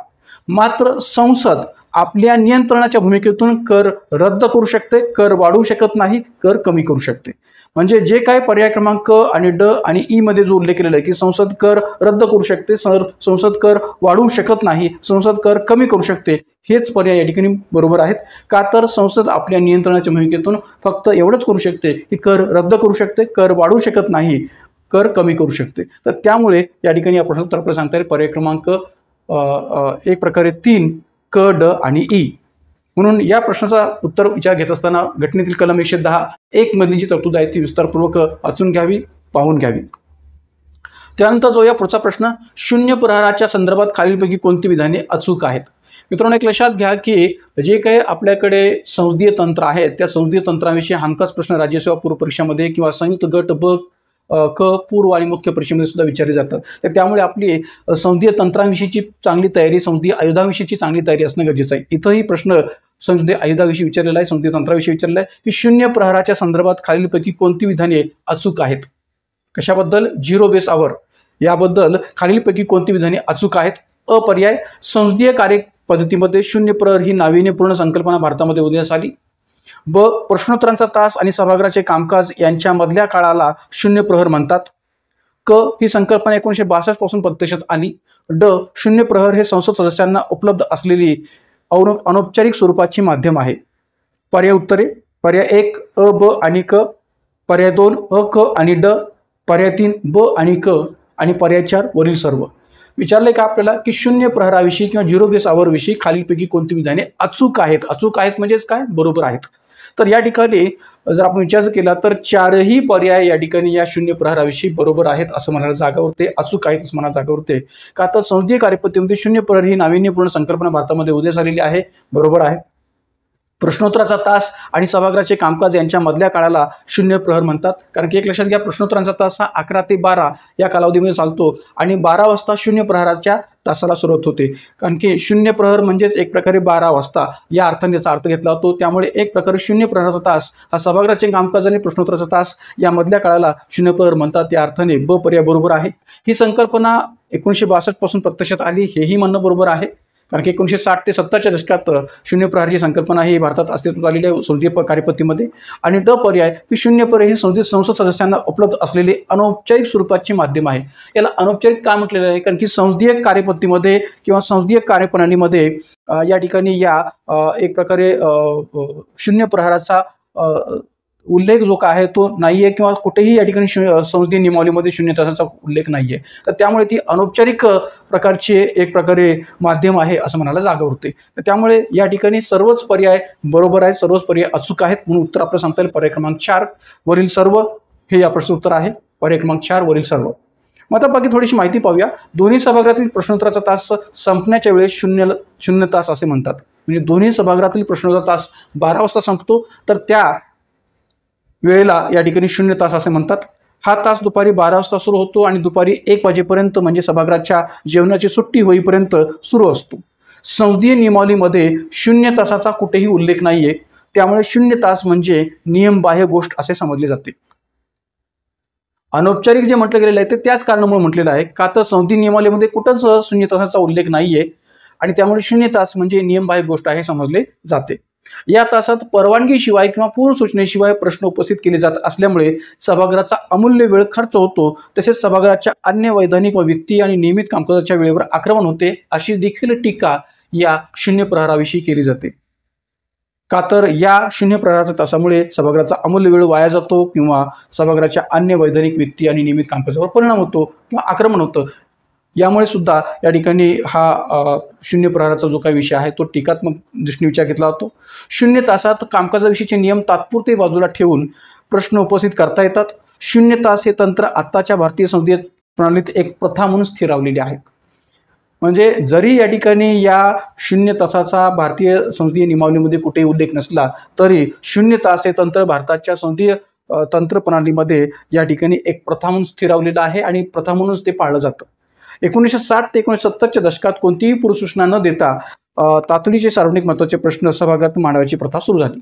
Speaker 1: मात्र संसद आपल्या नियंत्रणाच्या भूमिकेतून कर रद्द करू शकते, कर वाढवू शकत नाही, कर कमी करू शकते. म्हणजे जे काय पर्याय क्रमांक क आणि ड आणि ई मध्ये जो उल्लेख केलेला आहे की संसद कर रद्द करू शकते, संसद कर वाढवू शकत नाही, संसद कर कमी करू शकते, हेच पर्याय या ठिकाणी बरोबर आहेत. का? तर संसद आपल्या नियंत्रणाच्या भूमिकेतून फक्त एवढंच करू शकते की कर रद्द करू शकते, कर वाढवू शकत नाही, कर कमी करू शकते. तर त्यामुळे या ठिकाणी या प्रश्नोत्तर आपल्याला सांगता येईल पर्याय क्रमांक एक प्रकारे 3 क, ड आणि ई. म्हणून या प्रश्नाचा उत्तर विचार घेत असताना घटनेतील कलम 110(1) मधली जी तरतूद आहे ती विस्तारपूर्वक वाचून घ्यावी, पाहून घ्यावी. त्यानंतर जो या पुढचा प्रश्न, शून्य प्रहाराच्या संदर्भात खालीलपैकी कोणती विधाने अचूक आहेत? मित्रांनो, एक लक्षात घ्या की जे काही आपल्याकडे संसदीय तंत्र आहे त्या संसदीय तंत्राविषयी हमखास प्रश्न राज्यसेवा पूर्व परीक्षामध्ये किंवा संयुक्त गट ब, क पूर्व आणि मुख्य परीक्षेमध्ये सुद्धा विचारले जातात. तर त्यामुळे आपली संसदीय तंत्रांविषयीची चांगली तयारी, संसदीय आयुधाविषयीची चांगली तयारी असणं गरजेचं आहे. इथंही प्रश्न संसदीय आयुधाविषयी विचारलेला आहे, संसदीय तंत्राविषयी विचारलेला आहे की शून्य प्रहाराच्या संदर्भात खालीलपैकी कोणती विधाने अचूक आहेत? कशाबद्दल? झिरो बेस आवर याबद्दल खालीलपैकी कोणती विधाने अचूक आहेत? अ पर्याय, संसदीय कार्यपद्धतीमध्ये शून्य प्रहर ही नाविन्यपूर्ण संकल्पना भारतामध्ये उदयास आली. ब, प्रश्नोत्तरांचा तास आणि सभागृहाचे कामकाज यांच्या मधल्या काळाला शून्य प्रहर म्हणतात. क, ही संकल्पना 1962 पासून प्रत्यक्षात आली. ड, शून्य प्रहर हे संसद सदस्यांना उपलब्ध असलेली अनौपचारिक स्वरूपाची माध्यम आहे. पर्याय उत्तरे: पर्याय 1 अ, ब आणि क. पर्याय 2 अ, क आणि ड. पर्याय 3 ब आणि क. आणि पर्याय 4 वरील सर्व. विचारले का आपल्याला की शून्य प्रहराविषयी किंवा झिरो बेस आवर विषयी खालीलपैकी कोणती विधाने अचूक आहेत? अचूक आहेत म्हणजेच काय? बरोबर आहेत. तर या ठिकाणी जर आपण विचार केला तर चारही पर्याय या ठिकाणी या शून्य प्रहराविषयी बरोबर आहेत असं म्हणायला जागा उरते, अचूक आहेत असं म्हणायला जागा उरते. का तर संसदीय कार्यपद्धतीमध्ये शून्य प्रहर ही नाविन्यपूर्ण संकल्पना भारतामध्ये उदयास आलेली आहे. बरोबर आहे. प्रश्नोत्तराचा तास आणि सभागृहाचे कामकाज यांच्या मधल्या काळाला शून्य प्रहर म्हणतात. कारण की एक लक्षात घ्या, प्रश्नोत्तरांचा तास हा 11 ते 12 या कालावधीमध्ये चालतो आणि 12 वाजता शून्य प्रहराच्या तासाला सुरुवात होते. कारण की शून्य प्रहर म्हणजेच एक प्रकारे 12 वाजता या अर्थाने त्याचा अर्थ घेतला जातो. त्यामुळे एक प्रकारे शून्य प्रहराचा तास हा सभागृहाचे कामकाज आणि प्रश्नोत्तराचा तास या मधल्या काळाला शून्य प्रहर म्हणतात. या अर्थाने ब पर्याय बरोबर आहे. ही संकल्पना 1962 पासून प्रत्यक्षात आली, हेही म्हणणं बरोबर आहे. कारण की 1960 ते 70च्या दशकात शून्य प्रहरची संकल्पना ही भारतात अस्तित्वात आलेली आहे संसदीय कार्यपद्धतीमध्ये. आणि ड पर्याय की शून्य प्रहर ही संसद सदस्यांना उपलब्ध असलेली अनौपचारिक स्वरूपाची माध्यम आहे. याला अनौपचारिक का म्हटलेलं आहे? कारण की संसदीय कार्यपद्धतीमध्ये किंवा संसदीय कार्यप्रणालीमध्ये या ठिकाणी या एक प्रकारे शून्य प्रहराचा उल्लेख जो काय आहे तो नाहीये किंवा कुठेही या ठिकाणी संसदीय नियमावलीमध्ये 0 तासाचा उल्लेख नाहीये, तर त्यामुळे ती अनौपचारिक प्रकारचे एक प्रकारे माध्यम आहे असं म्हणायला जागा होते. तर त्यामुळे या ठिकाणी सर्वच पर्याय बरोबर आहेत, सर्वच पर्याय अचूक आहेत, म्हणून उत्तर आपल्याला सांगता येईल पर्याय क्रमांक 4 वरील सर्व हे या प्रश्नाचं उत्तर आहे. पर्याय क्रमांक 4 वरील सर्व. मग आता बाकी थोडीशी माहिती पाहूया. दोन्ही सभागृहातील प्रश्नोत्तराचा तास संपण्याच्या वेळेस 0 तास असे म्हणतात. म्हणजे दोन्ही सभागृहातील प्रश्नोत्तराचा तास 12 वाजता संपतो, तर त्या वेळेला या ठिकाणी 0 तास असे म्हणतात. हा तास दुपारी 12 वाजता सुरू होतो आणि दुपारी 1 वाजेपर्यंत म्हणजे सभागृहाच्या जेवणाची सुट्टी होईपर्यंत सुरू असतो. संसदीय नियमावलीमध्ये 0 तासाचा कुठेही उल्लेख नाहीये, त्यामुळे 0 तास म्हणजे नियमबाह्य गोष्ट असे समजले जाते. अनौपचारिक जे म्हटलं गेलेलं आहे ते त्याच कारणामुळे म्हटलेलं आहे का तर संसदीय नियमावलीमध्ये कुठंच 0 तासाचा उल्लेख नाहीये आणि त्यामुळे 0 तास म्हणजे नियमबाह्य गोष्ट आहे समजले जाते. या तासात परवानगीशिवाय किंवा पूर्व सूचनेशिवाय प्रश्न उपस्थित केले जात असल्यामुळे सभागृहाचा अमूल्य वेळ खर्च होतो. तसेच सभागृहाच्या अन्य वैधानिक व वित्तीय आणि नियमित कामकाजाच्या वेळेवर आक्रमण होते अशी देखील टीका या 0 प्रहराविषयी केली जाते. का तर या 0 प्रहराच्या तासामुळे सभागृहाचा अमूल्य वेळ वाया जातो किंवा सभागृहाच्या अन्य वैधानिक वित्तीय आणि नियमित कामकाजावर परिणाम होतो किंवा आक्रमण होतं. यामुळे सुद्धा या ठिकाणी हा 0 प्रहराचा जो काही विषय आहे तो टीकात्मक दृष्टीने विचार घेतला जातो. 0 तासात कामकाजाविषयीचे नियम तात्पुरते बाजूला ठेवून प्रश्न उपस्थित करता येतात. 0 तास हे तंत्र आत्ताच्या भारतीय संसदीय प्रणालीत एक प्रथा म्हणून स्थिरावलेली आहे. म्हणजे जरी या ठिकाणी या 0 तासाचा भारतीय संसदीय नियमावलीमध्ये कुठेही उल्लेख नसला तरी 0 तास हे तंत्र भारताच्या संसदीय तंत्र प्रणालीमध्ये या ठिकाणी एक प्रथा म्हणून स्थिरावलेलं आहे आणि प्रथा म्हणूनच ते पाळलं जातं. 1960 ते 1970च्या दशकात कोणतीही पूर्वसूचना न देता तातडीचे सार्वजनिक महत्त्वाचे प्रश्न सभागृहात मांडवायची प्रथा सुरू झाली.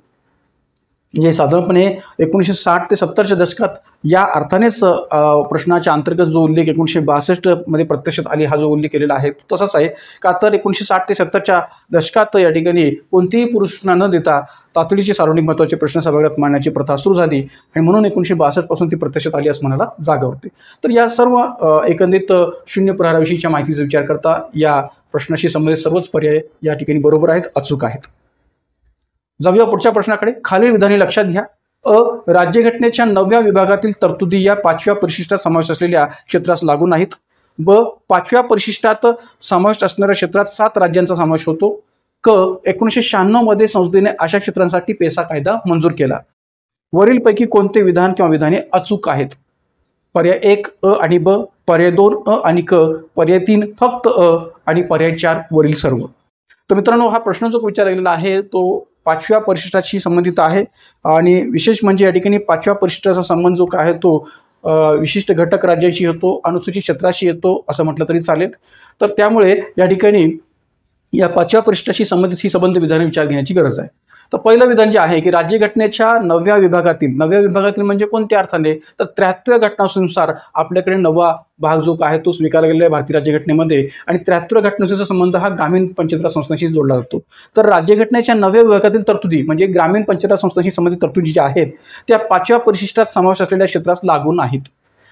Speaker 1: म्हणजे साधारणपणे 1960 ते 70च्या दशकात या अर्थानेच प्रश्नाच्या अंतर्गत जो उल्लेख 1962 मध्ये प्रत्यक्षात आली हा जो उल्लेख केलेला आहे तो तसाच आहे. का तर 1960 ते 70च्या दशकात या ठिकाणी कोणतीही पूर्वसूचना न देता तातडीचे सार्वजनिक महत्त्वाचे प्रश्न सभागृहात मांडण्याची प्रथा सुरू झाली आणि म्हणून 1962 पासून ती प्रत्यक्षात आली असं म्हणायला जागा होते. तर या सर्व एकंदरीत 0 प्रहराविषयीच्या माहितीचा विचार करता या प्रश्नाशी संबंधित सर्वच पर्याय या ठिकाणी बरोबर आहेत, अचूक आहेत. जाऊया पुढच्या प्रश्नाकडे. खालील विधाने लक्षात घ्या. राज्यघटनेच्या 9व्या विभागातील तरतुदी या 5व्या परिशिष्टात समावेश असलेल्या क्षेत्रास लागू नाहीत. 5व्या परिशिष्टात समाविष्ट असणाऱ्या क्षेत्रात 7 राज्यांचा समावेश होतो. 1996 मध्ये संसदेने अशा क्षेत्रांसाठी पेसा कायदा मंजूर केला. वरीलपैकी कोणते विधान किंवा विधाने अचूक आहेत? पर्याय 1 अ आणि ब, पर्याय 2 अ आणि क, पर्याय 3 फक्त अ आणि पर्याय 4 वरील सर्व. तर मित्रांनो, हा प्रश्न जो विचारला गेलेला आहे तो 5व्या परिशिष्टाशी संबंधित आहे आणि विशेष म्हणजे या ठिकाणी 5व्या परिशिष्टाचा संबंध जो काय आहे तो विशिष्ट घटक राज्याशी येतो, अनुसूचित क्षेत्राशी येतो असं म्हटलं तरी चालेल. तर त्यामुळे या ठिकाणी या 5व्या परिशिष्टाशी संबंधित ही संबंध विधाने विचार घेण्याची गरज आहे. तर पहिलं विधान जे आहे की राज्यघटनेच्या 9व्या विभागातील म्हणजे कोणत्या अर्थाने तर 73व्या घटनानुसार आपल्याकडे 9वा भाग जो आहे तो स्वीकारला गेलेला आहे भारतीय राज्यघटनेमध्ये आणि 73व्या घटनेचा संबंध हा ग्रामीण पंचायत राज संस्थांशी जोडला जातो. तर राज्यघटनेच्या 9व्या विभागातील तरतुदी म्हणजे ग्रामीण पंचायत राज संस्थांशी संबंधित तरतुदी ज्या आहेत त्या 5व्या परिशिष्टात समावेश असलेल्या क्षेत्रास लागू नाहीत.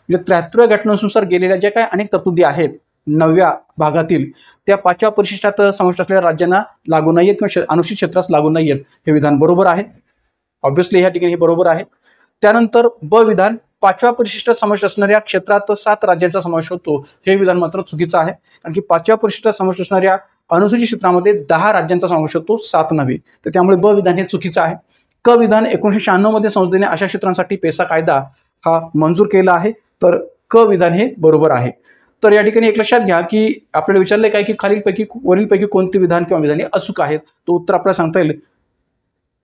Speaker 1: म्हणजे 73व्या घटनेनुसार गेलेल्या ज्या काही अनेक तरतुदी आहेत 9व्या भागातील त्या 5व्या परिशिष्टात समाविष्ट असलेल्या राज्यांना लागू नाहीत किंवा अनुसूचित क्षेत्रास लागू नाहीत. हे विधान बरोबर आहे. ऑब्व्हियसली या ठिकाणी हे बरोबर आहे. त्यानंतर ब विधान 5व्या परिशिष्टात समाविष्ट असणाऱ्या क्षेत्रात 7 राज्यांचा समावेश होतो. हे विधान मात्र चुकीचं आहे कारण की 5व्या परिशिष्टात समाविष्ट असणाऱ्या अनुसूचित क्षेत्रामध्ये 10 राज्यांचा समावेश होतो, 7 नव्हे. तर त्यामुळे ब विधान हे चुकीचं आहे. क विधान 1996 मध्ये संसदेने अशा क्षेत्रांसाठी पेसा कायदा हा मंजूर केला आहे. तर क विधान हे बरोबर आहे. तर या ठिकाणी एक लक्षात घ्या की आपल्याला विचारले काय की वरीलपैकी कोणते विधान किंवा विधाने अचूक आहेत. तो उत्तर आपल्याला सांगता येईल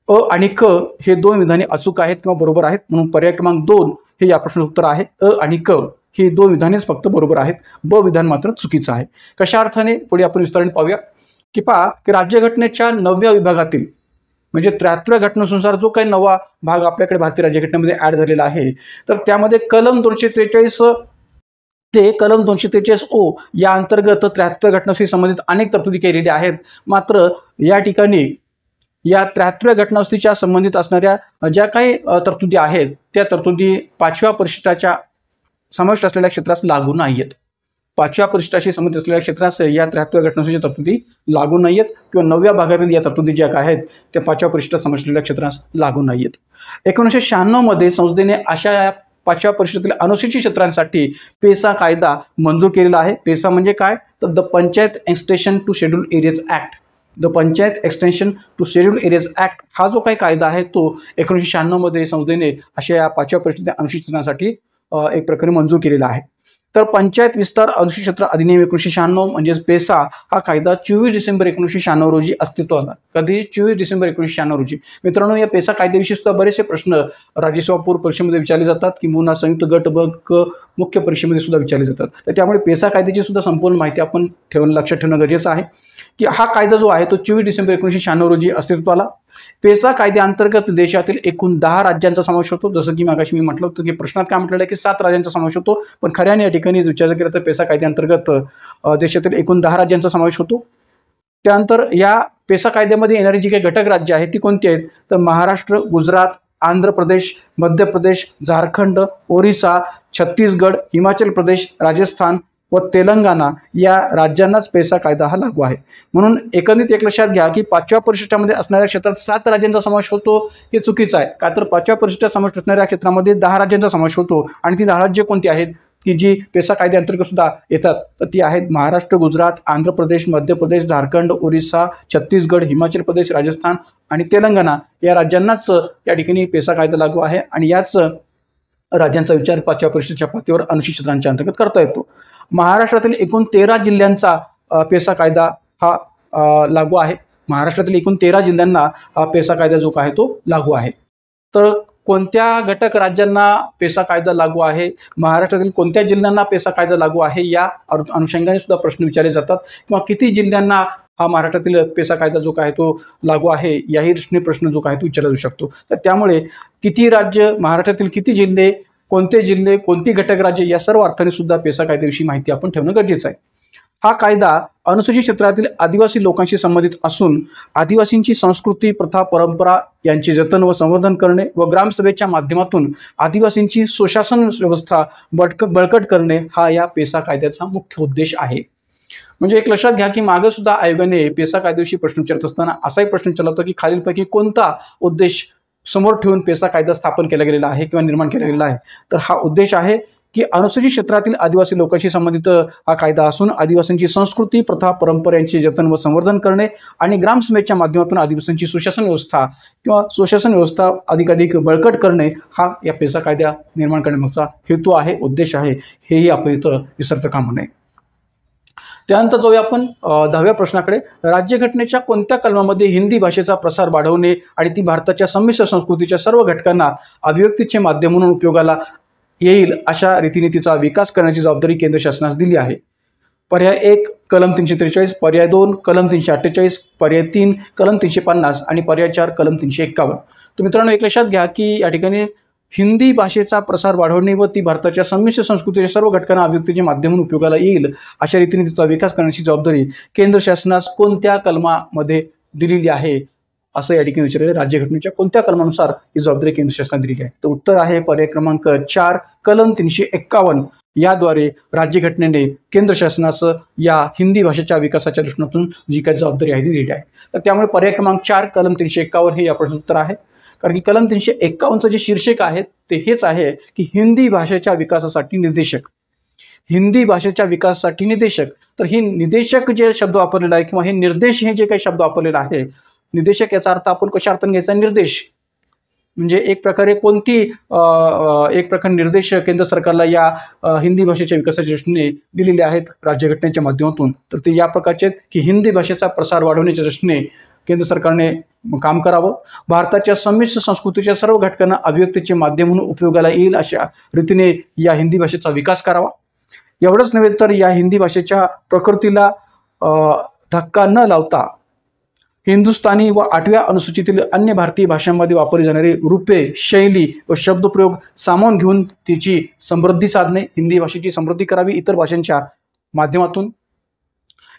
Speaker 1: अ आणि क हे 2 विधाने अचूक आहेत किंवा बरोबर आहेत. म्हणून पर्याय क्रमांक 2 हे या प्रश्नाचं उत्तर आहे. अ आणि क ही 2 विधानेच फक्त बरोबर आहेत. ब विधान मात्र चुकीचं आहे. कशा अर्थाने पुढे आपण विस्ताराने पाहूया की पहा की राज्यघटनेच्या 9व्या विभागातील म्हणजे 73व्या घटनेनुसार जो काही 9वा भाग आपल्याकडे भारतीय राज्यघटनेमध्ये ऍड झालेला आहे तर त्यामध्ये कलम 243 ते कलम 243 ओ या अंतर्गत 73व्या घटनाशी संबंधित अनेक तरतुदी केलेल्या आहेत. मात्र या ठिकाणी या 73व्या घटनावस्तूच्या संबंधित असणाऱ्या ज्या काही तरतुदी आहेत त्या तरतुदी 5व्या परिशिष्टाच्या समाविष्ट असलेल्या क्षेत्रास लागू नाहीत. 5व्या परिशिष्टाशी संबंधित असलेल्या क्षेत्रास या 73व्या घटनासंहितेच्या तरतुदी लागू नाही आहेत किंवा 9व्या भागातील या तरतुदी ज्या काय आहेत त्या 5व्या परिशिष्टात समजलेल्या क्षेत्रास लागू नाही आहेत. 1996 मध्ये संसदेने अशा 5व्या परिशिष्टातील अनुसूचित क्षेत्रांसाठी पेसा कायदा मंजूर केलेला आहे. पेसा म्हणजे काय, तर the Panchayat extension to schedule areas act. The Panchayat extension to schedule areas act हा जो काही कायदा आहे तो 1996 मध्ये संसदेने अशा या 5व्या परिशिष्टातील अनुसूचित क्षेत्रांसाठी एक प्रकारे मंजूर केलेला आहे. तर पंचायत विस्तार अनुसूचित क्षेत्र अधिनियम 1996 म्हणजेच पेसा हा कायदा 24 डिसेंबर 1996 रोजी अस्तित्वात आला. कधी? 24 डिसेंबर 1996 रोजी. मित्रांनो, या पेसा कायद्याविषयी सुद्धा बरेचसे प्रश्न राज्यसभा पूर्व परीक्षेमध्ये विचारले जातात किंवा संयुक्त गट ब क मुख्य परीक्षेमध्ये सुद्धा विचारले जातात. तर त्यामुळे पेसा कायद्याची सुद्धा संपूर्ण माहिती आपण लक्षात ठेवणं गरजेचं आहे की हा कायदा जो आहे तो 24 डिसेंबर 1996 रोजी अस्तित्वात आला. पेसा कायद्याअंतर्गत देशातील एकूण 10 राज्यांचा समावेश होतो. जसं की मागाशी मी म्हटलं होतं की प्रश्नात काय म्हटलेलं आहे की 7 राज्यांचा समावेश होतो, पण खऱ्याने या ठिकाणी विचार केला तर पेसा कायद्याअंतर्गत देशातील एकूण 10 राज्यांचा समावेश होतो. त्यानंतर या पेसा कायद्यामध्ये येणारी जी काही घटक राज्य आहेत ती कोणती आहेत, तर महाराष्ट्र, गुजरात, आंध्र प्रदेश, मध्य प्रदेश, झारखंड, ओरिसा, छत्तीसगड, हिमाचल प्रदेश, राजस्थान व तेलंगणा या राज्यांनाच पेसा कायदा हा लागू आहे. म्हणून एकंदरीत एक लक्षात घ्या की 5व्या परिशिष्टामध्ये असणाऱ्या क्षेत्रात 7 राज्यांचा समावेश होतो हे चुकीचं आहे. का तर 5व्या परिशिष्टात समावेश असणाऱ्या क्षेत्रामध्ये 10 राज्यांचा समावेश होतो आणि ती 10 राज्य कोणती आहेत की जी पेसा कायद्याअंतर्गत सुद्धा येतात, तर ती आहेत महाराष्ट्र, गुजरात, आंध्र प्रदेश, मध्य प्रदेश, झारखंड, ओरिसा, छत्तीसगड, हिमाचल प्रदेश, राजस्थान आणि तेलंगणा या राज्यांनाच या ठिकाणी पेसा कायदा लागू आहे आणि याच राज्यांचा विचार 5व्या परिशिष्टाच्या पातळीवर अनुसूचित क्षेत्रांच्या अंतर्गत करता येतो. महाराष्ट्रातील एकूण 13 जिल्ह्यांचा पेसा कायदा हा लागू आहे. महाराष्ट्रातील एकूण 13 जिल्ह्यांना हा पेसा कायदा जो आहे तो लागू आहे. तर कोणत्या घटक राज्यांना पेसा कायदा लागू आहे, महाराष्ट्रातील कोणत्या जिल्ह्यांना पेसा कायदा लागू आहे या अनुषंगाने सुद्धा प्रश्न विचारले जातात किंवा किती जिल्ह्यांना हा महाराष्ट्रातील पेसा कायदा जो आहे तो लागू आहे याही दृष्टीने प्रश्न जो आहे तो विचारला जाऊ शकतो. तर त्यामुळे किती राज्य, महाराष्ट्रातील किती जिल्हे, कोणते जिल्हे, कोणती घटक राज्य या सर्व अर्थाने सुद्धा पेसा कायद्याविषयी माहिती आपण ठेवणं गरजेचं आहे. हा कायदा अनुसूचित क्षेत्रातील आदिवासी लोकांशी संबंधित असून आदिवासींची संस्कृती, प्रथा, परंपरा यांचे जतन व संवर्धन करणे व ग्रामसभेच्या माध्यमातून आदिवासींची सुशासन व्यवस्था बळकट करणे हा या पेसा कायद्याचा मुख्य उद्देश आहे. म्हणजे एक लक्षात घ्या की मागे सुद्धा आयोगाने पेसा कायद्याविषयी प्रश्न विचारत असताना असाही प्रश्न विचारला होता की खालीलपैकी कोणता उद्देश समोर ठेवून पेसा कायदा स्थापन केला गेलेला आहे किंवा निर्माण केला गेलेला आहे, तर हा उद्देश आहे की अनुसूचित क्षेत्रातील आदिवासी लोकांशी संबंधित हा कायदा असून आदिवासींची संस्कृती, प्रथा, परंपरा यांचे जतन व संवर्धन करणे आणि ग्रामसभेच्या माध्यमातून आदिवासींची सुशासन व्यवस्था किंवा सुशासन व्यवस्था अधिकाधिक बळकट करणे हा या पेसा कायदा निर्माण करण्यामागचा हेतू आहे, उद्देश आहे. हेही आपण इथं विसरता कामा नये. त्यानंतर जाऊया आपण 10व्या प्रश्नाकडे. राज्यघटनेच्या कोणत्या कलमामध्ये हिंदी भाषेचा प्रसार वाढवणे आणि ती भारताच्या संमिश्र संस्कृतीच्या सर्व घटकांना अभिव्यक्तीचे माध्यम म्हणून उपयोगाला येईल अशा रीतिनीतीचा विकास करण्याची जबाबदारी केंद्र शासनास दिली आहे? पर्याय 1 कलम 343, पर्याय 2 कलम 348, पर्याय 3 कलम 350 आणि पर्याय 4 कलम 351. तर मित्रांनो, एक लक्षात घ्या की या ठिकाणी हिंदी भाषेचा प्रसार वाढवणे व ती भारताच्या संमिश्र संस्कृतीच्या सर्व घटकांना अभिव्यक्तीचे माध्यम म्हणून उपयोगाला येईल अशा रीतीने तिचा विकास करण्याची जबाबदारी केंद्र शासनास कोणत्या कलमामध्ये दिलेली आहे असं या ठिकाणी विचारले. राज्यघटनेच्या कोणत्या कलमानुसार ही जबाबदारी केंद्र शासनाने दिलेली आहे? तर उत्तर आहे पर्याय क्रमांक 4 कलम 351. याद्वारे राज्यघटनेने केंद्र शासनास या हिंदी भाषेच्या विकासाच्या दृष्टीतून जी काही जबाबदारी आहे ती दिलेली आहे. तर त्यामुळे पर्याय क्रमांक 4 कलम 351 हे या प्रश्नाचं उत्तर आहे. कारण की कलम 351चं जे शीर्षक आहे ते हेच आहे की हिंदी भाषेच्या विकासासाठी निर्देशक. हिंदी भाषेच्या विकासासाठी निर्देशक. तर ही निर्देशक जे शब्द वापरलेला आहे किंवा हे निर्देश हे जे काही शब्द वापरलेला आहे, निर्देशक याचा अर्थ आपण कशा अर्थाने घ्यायचा? निर्देश म्हणजे एक प्रकारे कोणती एक प्रकारे निर्देश केंद्र सरकारला या हिंदी भाषेच्या विकासाच्या दृष्टीने दिलेले आहेत राज्यघटनेच्या माध्यमातून. तर ते या प्रकारचे आहेत की हिंदी भाषेचा प्रसार वाढवण्याच्या दृष्टीने केंद्र सरकारने काम करावं, भारताच्या संमिश्र संस्कृतीच्या सर्व घटकांना अभिव्यक्तीचे माध्यम म्हणून उपयोगाला येईल अशा रीतीने या हिंदी भाषेचा विकास करावा. एवढंच नव्हे तर या हिंदी भाषेच्या प्रकृतीला धक्का न लावता हिंदुस्थानी व 8व्या अनुसूचीतील अन्य भारतीय भाषांमध्ये वापरली जाणारी रूपे, शैली व शब्दप्रयोग सामावून घेऊन तिची समृद्धी साधणे, हिंदी भाषेची समृद्धी करावी इतर भाषांच्या माध्यमातून.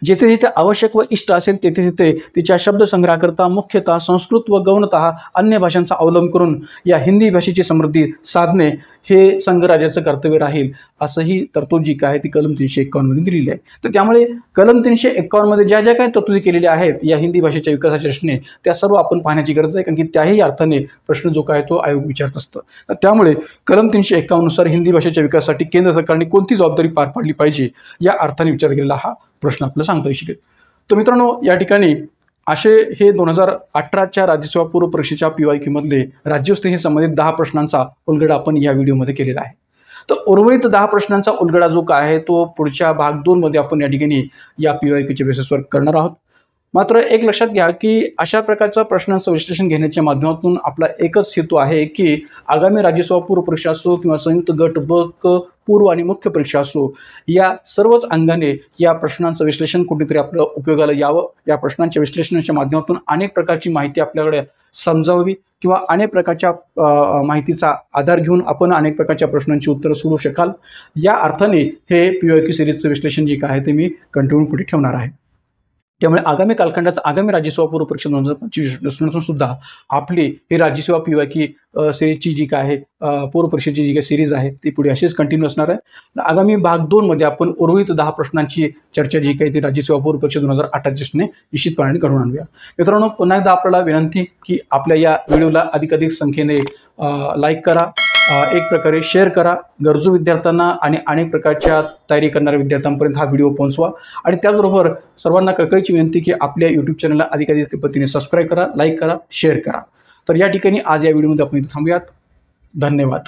Speaker 1: जेथे जेथे आवश्यक व इष्ट असेल तेथे तेथे तिच्या शब्दसंग्रहाकरता मुख्यतः संस्कृत व गौणतः अन्य भाषांचा अवलंब करून या हिंदी भाषेची समृद्धी साधणे हे संघराज्याचं कर्तव्य राहील, असंही तरतूद जी काय आहे ती कलम 351 मध्ये दिलेली आहे. तर त्यामुळे कलम 351 मध्ये ज्या ज्या काही तरतुदी केलेल्या आहेत या हिंदी भाषेच्या विकासाच्या दृष्टीने त्या सर्व आपण पाहण्याची गरज आहे, कारण की त्याही अर्थाने प्रश्न जो काय तो आयोग विचारत असतं. तर त्यामुळे कलम 351 नुसार हिंदी भाषेच्या विकासासाठी केंद्र सरकारने कोणती जबाबदारी पार पाडली पाहिजे या अर्थाने विचार केलेला हा प्रश्न आपल्याला सांगता येईल. तर मित्रांनो, या ठिकाणी असे हे 2018च्या राज्यसेवा पूर्व परीक्षेच्या PYQ मधले राज्यवस्थेशी संबंधित 10 प्रश्नांचा उलगडा आपण या व्हिडिओमध्ये केलेला आहे. तर उर्वरित 10 प्रश्नांचा उलगडा जो काय आहे तो पुढच्या भाग 2 मध्ये आपण या ठिकाणी या PYQच्या बेसिसवर करणार आहोत. मात्र एक लक्षात घ्या की अशा प्रकारच्या प्रश्नांचं विश्लेषण घेण्याच्या माध्यमातून आपला एकच हेतू आहे की आगामी राज्यसेवा पूर्व परीक्षा असो किंवा संयुक्त गट ब क पूर्व आणि मुख्य परीक्षा असो, या सर्वच अंगाने या प्रश्नांचं विश्लेषण कुठेतरी आपल्याला उपयोगाला यावं. या प्रश्नांच्या विश्लेषणाच्या माध्यमातून अनेक प्रकारची माहिती आपल्याकडे समजावी किंवा अनेक प्रकारच्या माहितीचा आधार घेऊन आपण अनेक प्रकारच्या प्रश्नांची उत्तरं सोडवू शकाल. या अर्थाने हे PYQ सिरीजचं विश्लेषण जे काय आहे ते मी कंटिन्यू पुढे ठेवणार आहे. त्यामुळे आगामी कालखंडात आगामी राज्यसेवा पूर्व परीक्षा 2025 सुद्धा आपली ही राज्यसेवा PYQ सिरीजची जी काय आहे पूर्व परीक्षेची जी काही सिरीज आहे ती पुढे अशीच कंटिन्यू असणार आहे. आगामी भाग 2 मध्ये आपण उर्वरित 10 प्रश्नांची चर्चा जी काही ती राज्यसेवा पूर्व परीक्षा 2018 निश्चितपणे घडवून आणूया. मित्रांनो, पुन्हा एकदा आपल्याला विनंती की आपल्या या व्हिडिओला अधिकाधिक संख्येने लाईक करा, एक प्रकारे शेअर करा, गरजू विद्यार्थ्यांना आणि अनेक प्रकारच्या तयारी करणाऱ्या विद्यार्थ्यांपर्यंत हा व्हिडिओ पोहोचवा. आणि त्याचबरोबर सर्वांना कळकळीची विनंती की आपल्या यूट्यूब चॅनलला अधिकाधिक पद्धतीने सबस्क्राईब करा, लाईक करा, शेअर करा. तर या ठिकाणी आज या व्हिडिओमध्ये आपण इथे थांबूयात. धन्यवाद.